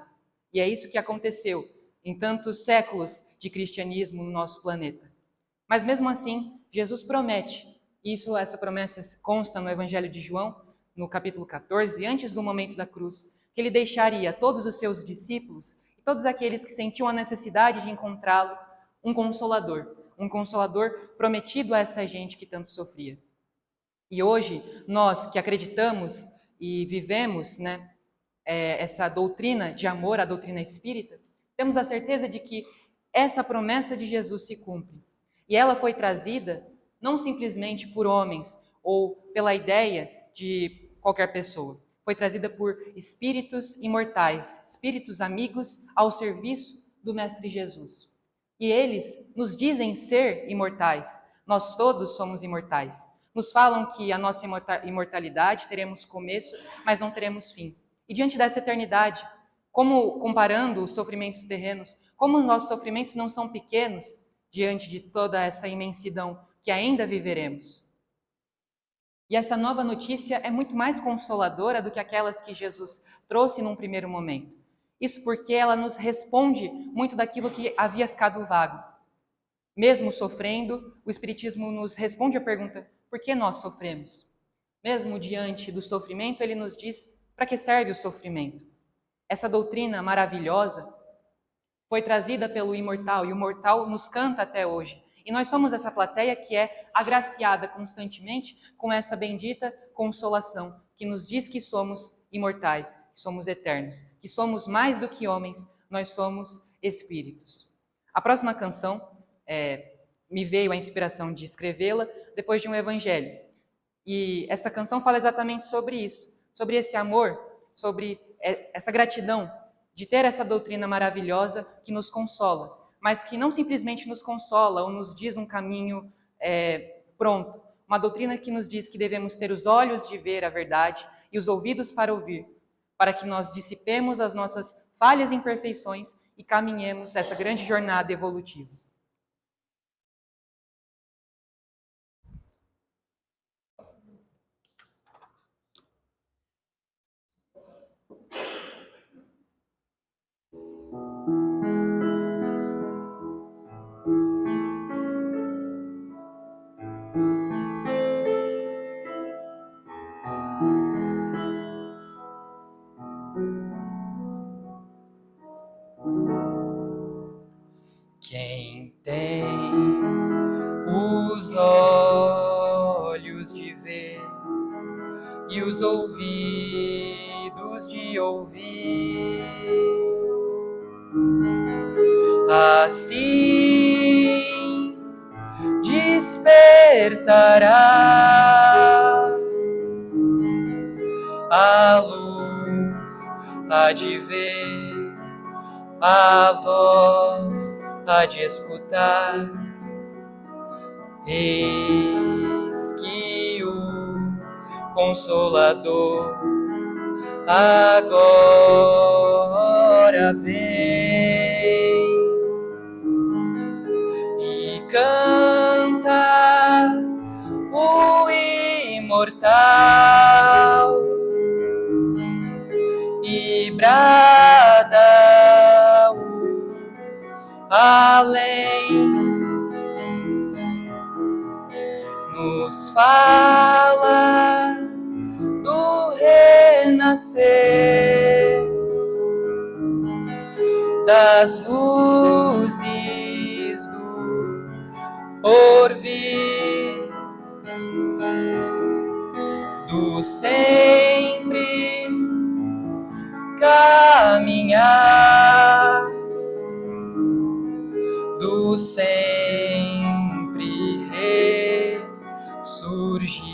E é isso que aconteceu em tantos séculos de cristianismo no nosso planeta. Mas mesmo assim, Jesus promete, essa promessa consta no Evangelho de João, no capítulo 14, antes do momento da cruz, que ele deixaria a todos os seus discípulos e todos aqueles que sentiam a necessidade de encontrá-lo, um consolador prometido a essa gente que tanto sofria. E hoje, nós que acreditamos e vivemos essa doutrina de amor, a doutrina espírita, temos a certeza de que essa promessa de Jesus se cumpre. E ela foi trazida não simplesmente por homens ou pela ideia de qualquer pessoa. Foi trazida por espíritos imortais, espíritos amigos ao serviço do Mestre Jesus. E eles nos dizem ser imortais. Nós todos somos imortais. Nos falam que a nossa imortalidade teremos começo, mas não teremos fim. E diante dessa eternidade, como comparando os sofrimentos terrenos, como os nossos sofrimentos não são pequenos diante de toda essa imensidão que ainda viveremos. E essa nova notícia é muito mais consoladora do que aquelas que Jesus trouxe num primeiro momento. Isso porque ela nos responde muito daquilo que havia ficado vago. Mesmo sofrendo, o Espiritismo nos responde a pergunta: por que nós sofremos? Mesmo diante do sofrimento, ele nos diz para que serve o sofrimento. Essa doutrina maravilhosa foi trazida pelo imortal e o mortal nos canta até hoje. E nós somos essa plateia que é agraciada constantemente com essa bendita consolação, que nos diz que somos imortais, que somos eternos, que somos mais do que homens, nós somos espíritos. A próxima canção me veio a inspiração de escrevê-la depois de um evangelho. E essa canção fala exatamente sobre isso, sobre esse amor, sobre essa gratidão de ter essa doutrina maravilhosa que nos consola, mas que não simplesmente nos consola ou nos diz um caminho pronto. Uma doutrina que nos diz que devemos ter os olhos de ver a verdade e os ouvidos para ouvir, para que nós dissipemos as nossas falhas e imperfeições e caminhemos essa grande jornada evolutiva. Quem tem os olhos de ver e os ouvidos de ouvir, assim despertará a luz, há de ver, a voz há de escutar. Eis que o Consolador agora vem e canta o imortal e brada o além. Nos fala do renascer, das luzes do porvir, do sempre caminhar, do sempre ressurgir.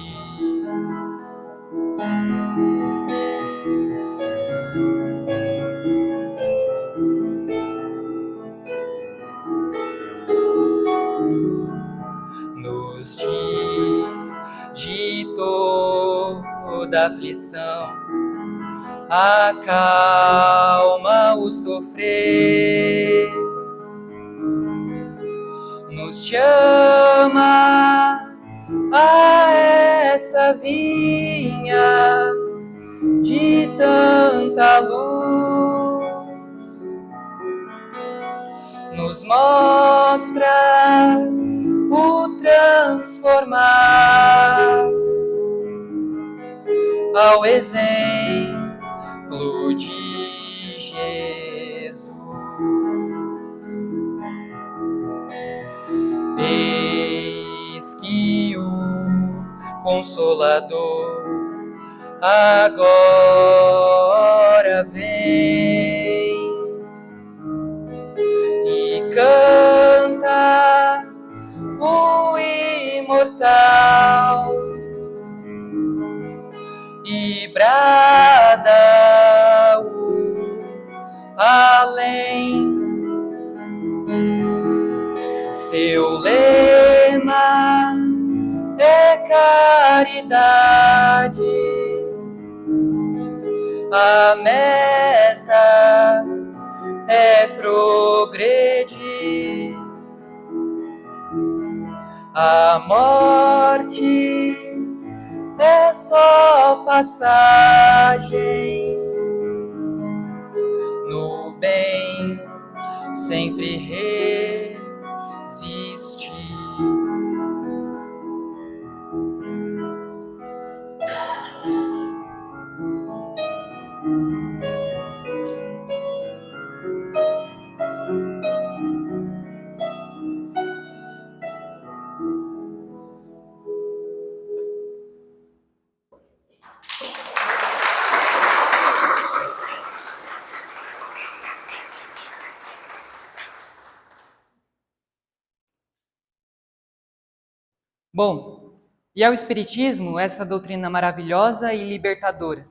Nos diz de toda aflição, acalma o sofrer, nos chama a essa vinha de tanta luz, nos mostra o transformar ao exemplo de Jesus. Eis que o Consolador agora vem e canta o imortal e brada o além. Seu lema é caridade, a meta é progredir, a morte é só passagem, no bem sempre resistir. Bom, e é o Espiritismo, essa doutrina maravilhosa e libertadora.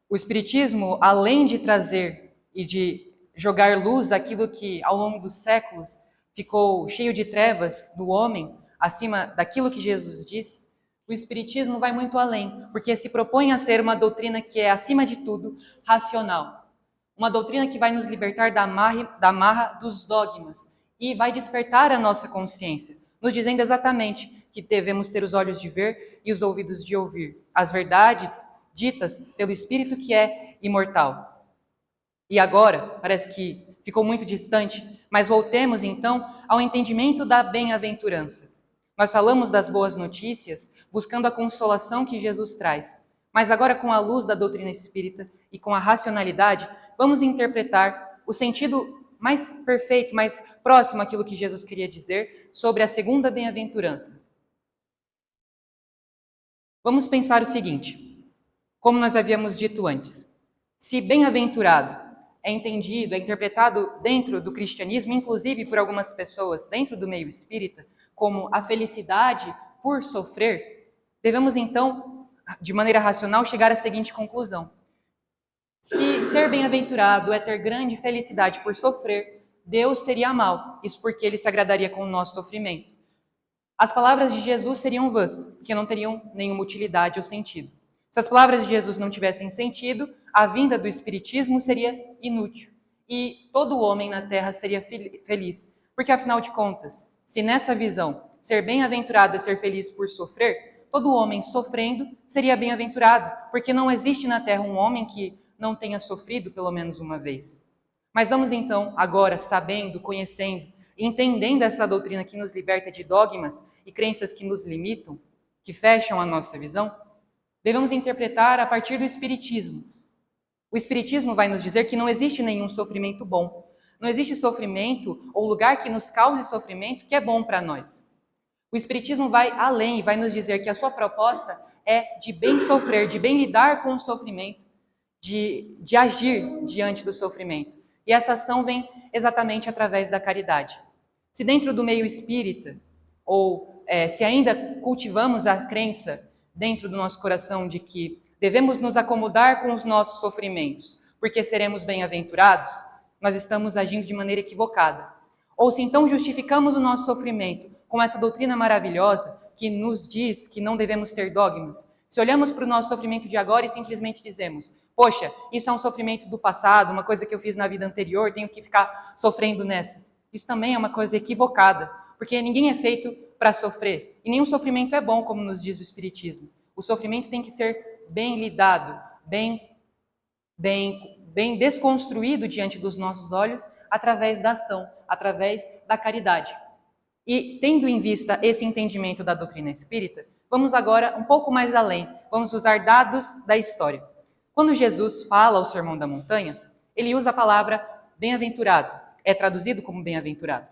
O Espiritismo, além de trazer e de jogar luz àquilo que, ao longo dos séculos, ficou cheio de trevas do homem, acima daquilo que Jesus disse, o Espiritismo vai muito além, porque se propõe a ser uma doutrina que é, acima de tudo, racional. Uma doutrina que vai nos libertar da marra dos dogmas e vai despertar a nossa consciência, nos dizendo exatamente que devemos ter os olhos de ver e os ouvidos de ouvir as verdades ditas pelo Espírito que é imortal. E agora, parece que ficou muito distante, mas voltemos então ao entendimento da bem-aventurança. Nós falamos das boas notícias, buscando a consolação que Jesus traz. Mas agora, com a luz da doutrina espírita e com a racionalidade, vamos interpretar o sentido mais perfeito, mais próximo àquilo que Jesus queria dizer sobre a segunda bem-aventurança. Vamos pensar o seguinte, como nós havíamos dito antes, se bem-aventurado é entendido, é interpretado dentro do cristianismo, inclusive por algumas pessoas dentro do meio espírita, como a felicidade por sofrer, devemos então, de maneira racional, chegar à seguinte conclusão. Se ser bem-aventurado é ter grande felicidade por sofrer, Deus seria mau, isso porque ele se agradaria com o nosso sofrimento. As palavras de Jesus seriam vãs, porque não teriam nenhuma utilidade ou sentido. Se as palavras de Jesus não tivessem sentido, a vinda do Espiritismo seria inútil. E todo homem na Terra seria feliz. Porque, afinal de contas, se nessa visão ser bem-aventurado é ser feliz por sofrer, todo homem sofrendo seria bem-aventurado, porque não existe na Terra um homem que não tenha sofrido pelo menos uma vez. Mas vamos então, agora, sabendo, conhecendo, entendendo essa doutrina que nos liberta de dogmas e crenças que nos limitam, que fecham a nossa visão, devemos interpretar a partir do Espiritismo. O Espiritismo vai nos dizer que não existe nenhum sofrimento bom. Não existe sofrimento ou lugar que nos cause sofrimento que é bom para nós. O Espiritismo vai além e vai nos dizer que a sua proposta é de bem sofrer, de bem lidar com o sofrimento, de agir diante do sofrimento. E essa ação vem exatamente através da caridade. Se dentro do meio espírita, ou se ainda cultivamos a crença dentro do nosso coração de que devemos nos acomodar com os nossos sofrimentos, porque seremos bem-aventurados, nós estamos agindo de maneira equivocada. Ou se então justificamos o nosso sofrimento com essa doutrina maravilhosa que nos diz que não devemos ter dogmas, se olhamos para o nosso sofrimento de agora e simplesmente dizemos, poxa, isso é um sofrimento do passado, uma coisa que eu fiz na vida anterior, tenho que ficar sofrendo nessa. Isso também é uma coisa equivocada, porque ninguém é feito para sofrer. E nenhum sofrimento é bom, como nos diz o Espiritismo. O sofrimento tem que ser bem lidado, bem desconstruído diante dos nossos olhos, através da ação, através da caridade. E, tendo em vista esse entendimento da doutrina espírita, vamos agora um pouco mais além, vamos usar dados da história. Quando Jesus fala o Sermão da Montanha, ele usa a palavra bem-aventurado, é traduzido como bem-aventurado.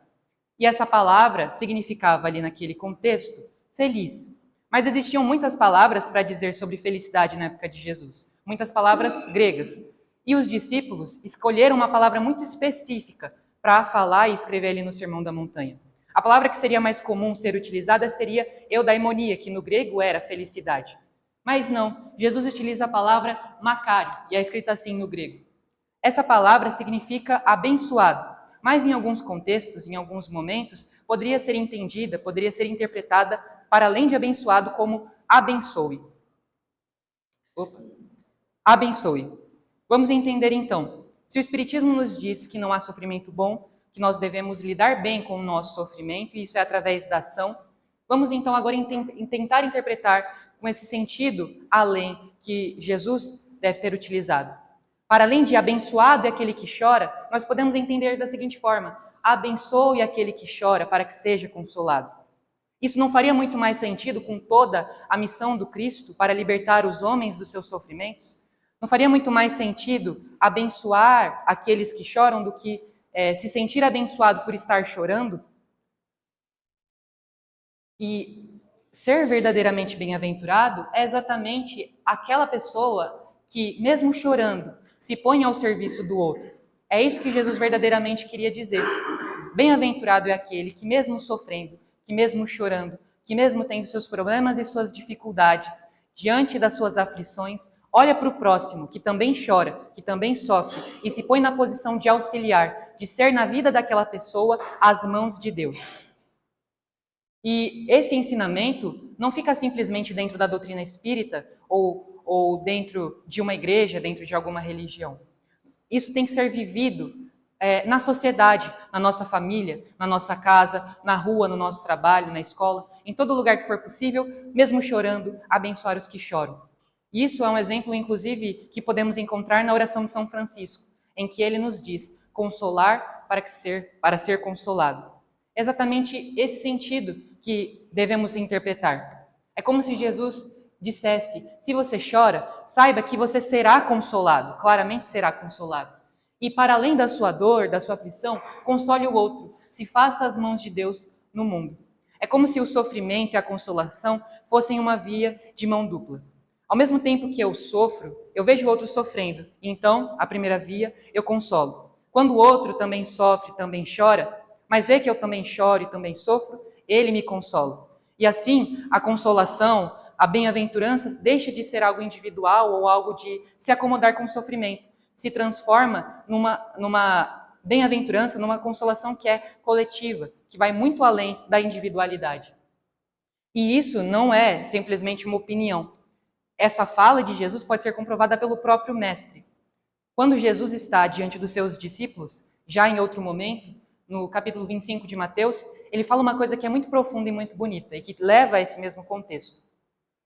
E essa palavra significava ali naquele contexto, feliz. Mas existiam muitas palavras para dizer sobre felicidade na época de Jesus, muitas palavras gregas. E os discípulos escolheram uma palavra muito específica para falar e escrever ali no Sermão da Montanha. A palavra que seria mais comum ser utilizada seria eudaimonia, que no grego era felicidade. Mas não, Jesus utiliza a palavra makari, e é escrita assim no grego. Essa palavra significa abençoado, mas em alguns contextos, em alguns momentos, poderia ser entendida, poderia ser interpretada, para além de abençoado, como abençoe. Abençoe. Vamos entender então, se o Espiritismo nos diz que não há sofrimento bom, que nós devemos lidar bem com o nosso sofrimento, e isso é através da ação, vamos então agora tentar interpretar com esse sentido além que Jesus deve ter utilizado. Para além de abençoado é aquele que chora, nós podemos entender da seguinte forma, abençoe aquele que chora para que seja consolado. Isso não faria muito mais sentido com toda a missão do Cristo para libertar os homens dos seus sofrimentos? Não faria muito mais sentido abençoar aqueles que choram do que se sentir abençoado por estar chorando? E ser verdadeiramente bem-aventurado é exatamente aquela pessoa que, mesmo chorando, se põe ao serviço do outro. É isso que Jesus verdadeiramente queria dizer. Bem-aventurado é aquele que, mesmo sofrendo, que mesmo chorando, que mesmo tendo seus problemas e suas dificuldades, diante das suas aflições, olha para o próximo, que também chora, que também sofre, e se põe na posição de auxiliar, de ser na vida daquela pessoa as mãos de Deus. E esse ensinamento não fica simplesmente dentro da doutrina espírita ou dentro de uma igreja, dentro de alguma religião. Isso tem que ser vivido na sociedade, na nossa família, na nossa casa, na rua, no nosso trabalho, na escola, em todo lugar que for possível, mesmo chorando, abençoar os que choram. E isso é um exemplo, inclusive, que podemos encontrar na oração de São Francisco, em que ele nos diz, consolar para ser consolado. É exatamente esse sentido que devemos interpretar. É como se Jesus dissesse, se você chora, saiba que você será consolado, claramente será consolado. E para além da sua dor, da sua aflição, console o outro, se faça as mãos de Deus no mundo. É como se o sofrimento e a consolação fossem uma via de mão dupla. Ao mesmo tempo que eu sofro, eu vejo o outro sofrendo, e então, a primeira via, eu consolo. Quando o outro também sofre, também chora, mas vê que eu também choro e também sofro, ele me consola. E assim, a consolação, a bem-aventurança deixa de ser algo individual ou algo de se acomodar com o sofrimento. Se transforma numa bem-aventurança, numa consolação que é coletiva, que vai muito além da individualidade. E isso não é simplesmente uma opinião. Essa fala de Jesus pode ser comprovada pelo próprio Mestre. Quando Jesus está diante dos seus discípulos, já em outro momento, no capítulo 25 de Mateus, ele fala uma coisa que é muito profunda e muito bonita e que leva a esse mesmo contexto.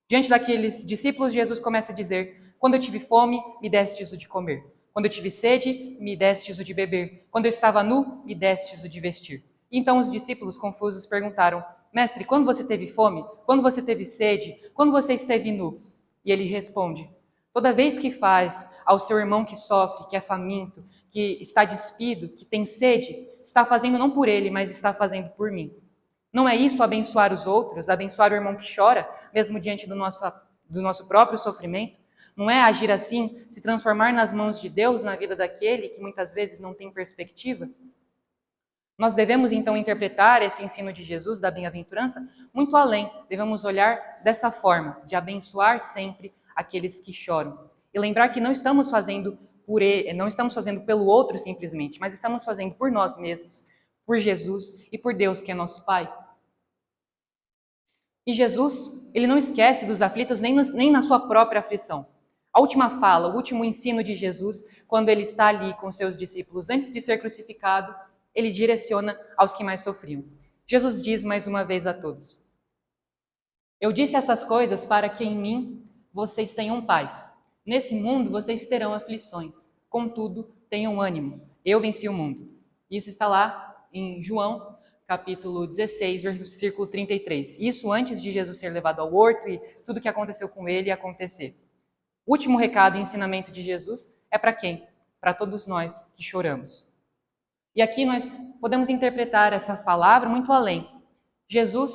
Diante daqueles discípulos, Jesus começa a dizer, quando eu tive fome, me destes o de comer. Quando eu tive sede, me destes o de beber. Quando eu estava nu, me destes o de vestir. E então os discípulos confusos perguntaram, Mestre, quando você teve fome? Quando você teve sede? Quando você esteve nu? E ele responde, toda vez que faz ao seu irmão que sofre, que é faminto, que está despido, que tem sede, está fazendo não por ele, mas está fazendo por mim. Não é isso abençoar os outros, abençoar o irmão que chora, mesmo diante do nosso próprio sofrimento? Não é agir assim, se transformar nas mãos de Deus na vida daquele que muitas vezes não tem perspectiva? Nós devemos então interpretar esse ensino de Jesus da bem-aventurança muito além. Devemos olhar dessa forma, de abençoar sempre aqueles que choram. E lembrar que não estamos fazendo por ele, não estamos fazendo pelo outro simplesmente, mas estamos fazendo por nós mesmos, por Jesus e por Deus que é nosso Pai. E Jesus, ele não esquece dos aflitos nem na sua própria aflição. A última fala, o último ensino de Jesus, quando ele está ali com seus discípulos, antes de ser crucificado, ele direciona aos que mais sofriam. Jesus diz mais uma vez a todos, eu disse essas coisas para que em mim vocês tenham paz. Nesse mundo vocês terão aflições. Contudo, tenham ânimo. Eu venci o mundo. Isso está lá em João, capítulo 16, versículo 33. Isso antes de Jesus ser levado ao horto e tudo que aconteceu com ele acontecer. O último recado e ensinamento de Jesus é para quem? Para todos nós que choramos. E aqui nós podemos interpretar essa palavra muito além. Jesus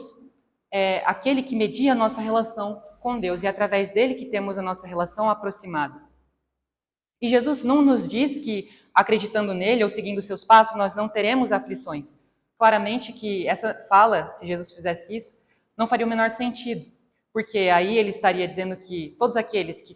é aquele que media a nossa relação com Deus e é através dele que temos a nossa relação aproximada. E Jesus não nos diz que, acreditando nele ou seguindo seus passos, nós não teremos aflições. Claramente que essa fala, se Jesus fizesse isso, não faria o menor sentido, porque aí ele estaria dizendo que todos aqueles que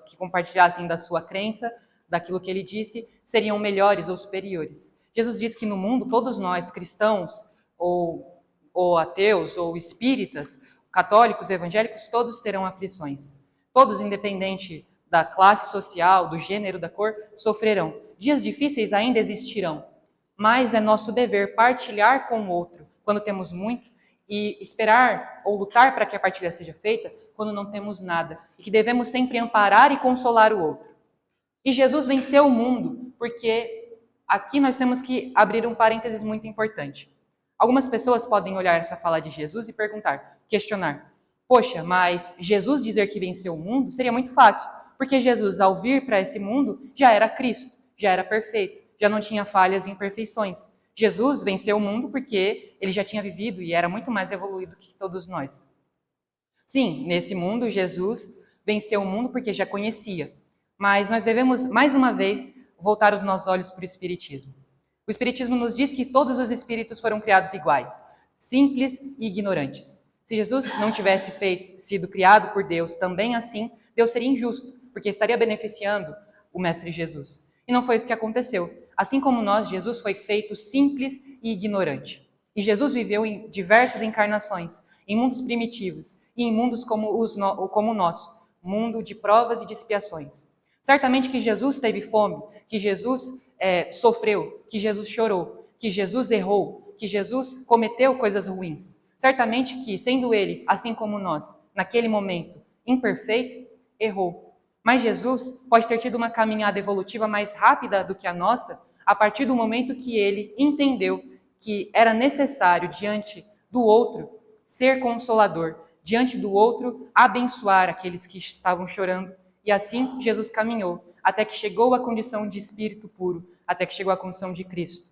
que compartilhassem da sua crença, daquilo que ele disse, seriam melhores ou superiores. Jesus diz que no mundo, todos nós, cristãos, ou ateus, ou espíritas, católicos, evangélicos, todos terão aflições. Todos, independente da classe social, do gênero, da cor, sofrerão. Dias difíceis ainda existirão, mas é nosso dever partilhar com o outro quando temos muito e esperar ou lutar para que a partilha seja feita quando não temos nada. E que devemos sempre amparar e consolar o outro. E Jesus venceu o mundo, porque aqui nós temos que abrir um parênteses muito importante. Algumas pessoas podem olhar essa fala de Jesus e questionar, poxa, mas Jesus dizer que venceu o mundo seria muito fácil, porque Jesus, ao vir para esse mundo, já era Cristo, já era perfeito, já não tinha falhas e imperfeições. Jesus venceu o mundo porque ele já tinha vivido e era muito mais evoluído que todos nós. Sim, nesse mundo, Jesus venceu o mundo porque já conhecia. Mas nós devemos, mais uma vez, voltar os nossos olhos para o Espiritismo. O Espiritismo nos diz que todos os espíritos foram criados iguais, simples e ignorantes. Se Jesus não tivesse sido criado por Deus, também assim, Deus seria injusto, porque estaria beneficiando o Mestre Jesus. E não foi isso que aconteceu. Assim como nós, Jesus foi feito simples e ignorante. E Jesus viveu em diversas encarnações, em mundos primitivos e em mundos como o nosso, mundo de provas e de expiações. Certamente que Jesus teve fome, que Jesus sofreu, que Jesus chorou, que Jesus errou, que Jesus cometeu coisas ruins. Certamente que, sendo ele, assim como nós, naquele momento, imperfeito, errou. Mas Jesus pode ter tido uma caminhada evolutiva mais rápida do que a nossa, a partir do momento que ele entendeu que era necessário, diante do outro, ser consolador, diante do outro, abençoar aqueles que estavam chorando. E assim Jesus caminhou, até que chegou à condição de espírito puro, até que chegou à condição de Cristo.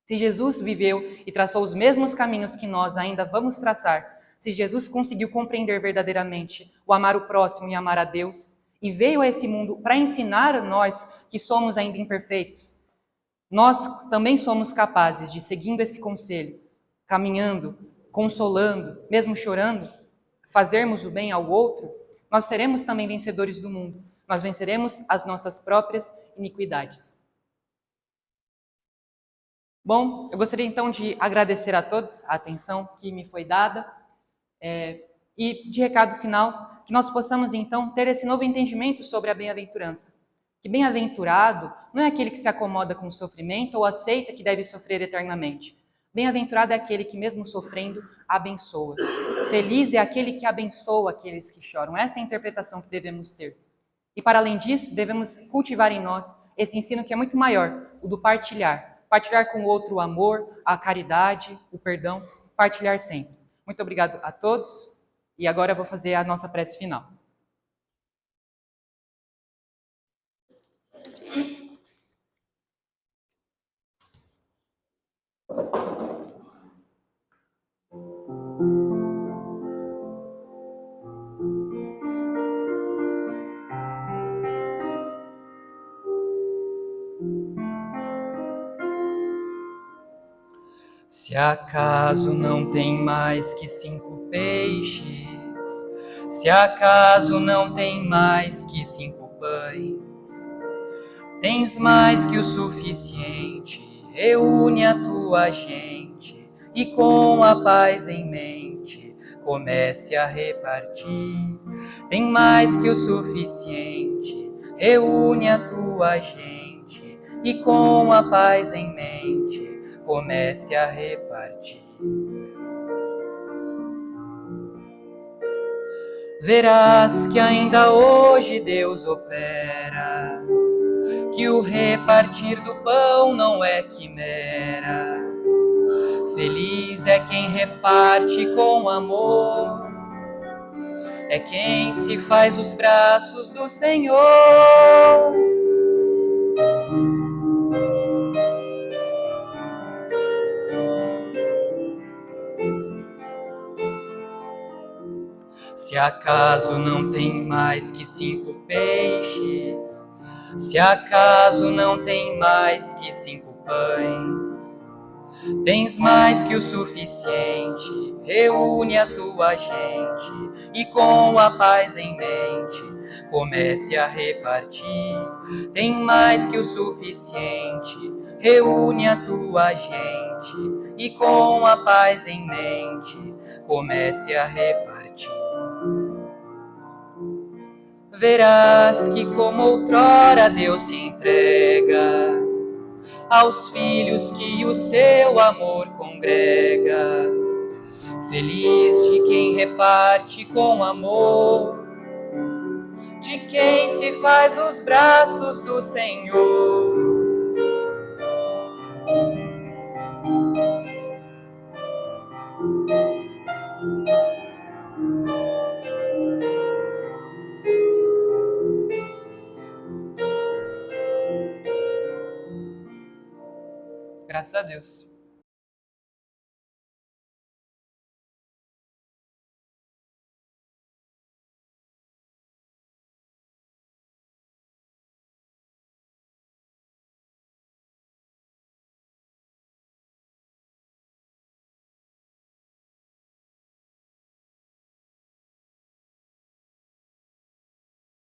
Se Jesus viveu e traçou os mesmos caminhos que nós ainda vamos traçar, se Jesus conseguiu compreender verdadeiramente o amar o próximo e amar a Deus, e veio a esse mundo para ensinar a nós que somos ainda imperfeitos, nós também somos capazes de, seguindo esse conselho, caminhando, consolando, mesmo chorando, fazermos o bem ao outro, nós seremos também vencedores do mundo. Nós venceremos as nossas próprias iniquidades. Bom, eu gostaria então de agradecer a todos a atenção que me foi dada e de recado final, que nós possamos então ter esse novo entendimento sobre a bem-aventurança. Que bem-aventurado não é aquele que se acomoda com o sofrimento ou aceita que deve sofrer eternamente. Bem-aventurado é aquele que, mesmo sofrendo, abençoa. Feliz é aquele que abençoa aqueles que choram. Essa é a interpretação que devemos ter. E para além disso, devemos cultivar em nós esse ensino que é muito maior, o do partilhar. Partilhar com o outro o amor, a caridade, o perdão, partilhar sempre. Muito obrigado a todos e agora eu vou fazer a nossa prece final. Se acaso não tem mais que 5 peixes, se acaso não tem mais que 5 pães, tens mais que o suficiente, reúne a tua gente e com a paz em mente comece a repartir. Tem mais que o suficiente, reúne a tua gente e com a paz em mente comece a repartir. Verás que ainda hoje Deus opera, que o repartir do pão não é quimera. Feliz é quem reparte com amor, é quem se faz os braços do Senhor. Se acaso não tem mais que 5 peixes, se acaso não tem mais que 5 pães, tens mais que o suficiente, reúne a tua gente e com a paz em mente comece a repartir. Tem mais que o suficiente, reúne a tua gente e com a paz em mente comece a repartir. Verás que como outrora Deus se entrega aos filhos que o seu amor congrega. Feliz de quem reparte com amor, de quem se faz os braços do Senhor. Graças a Deus.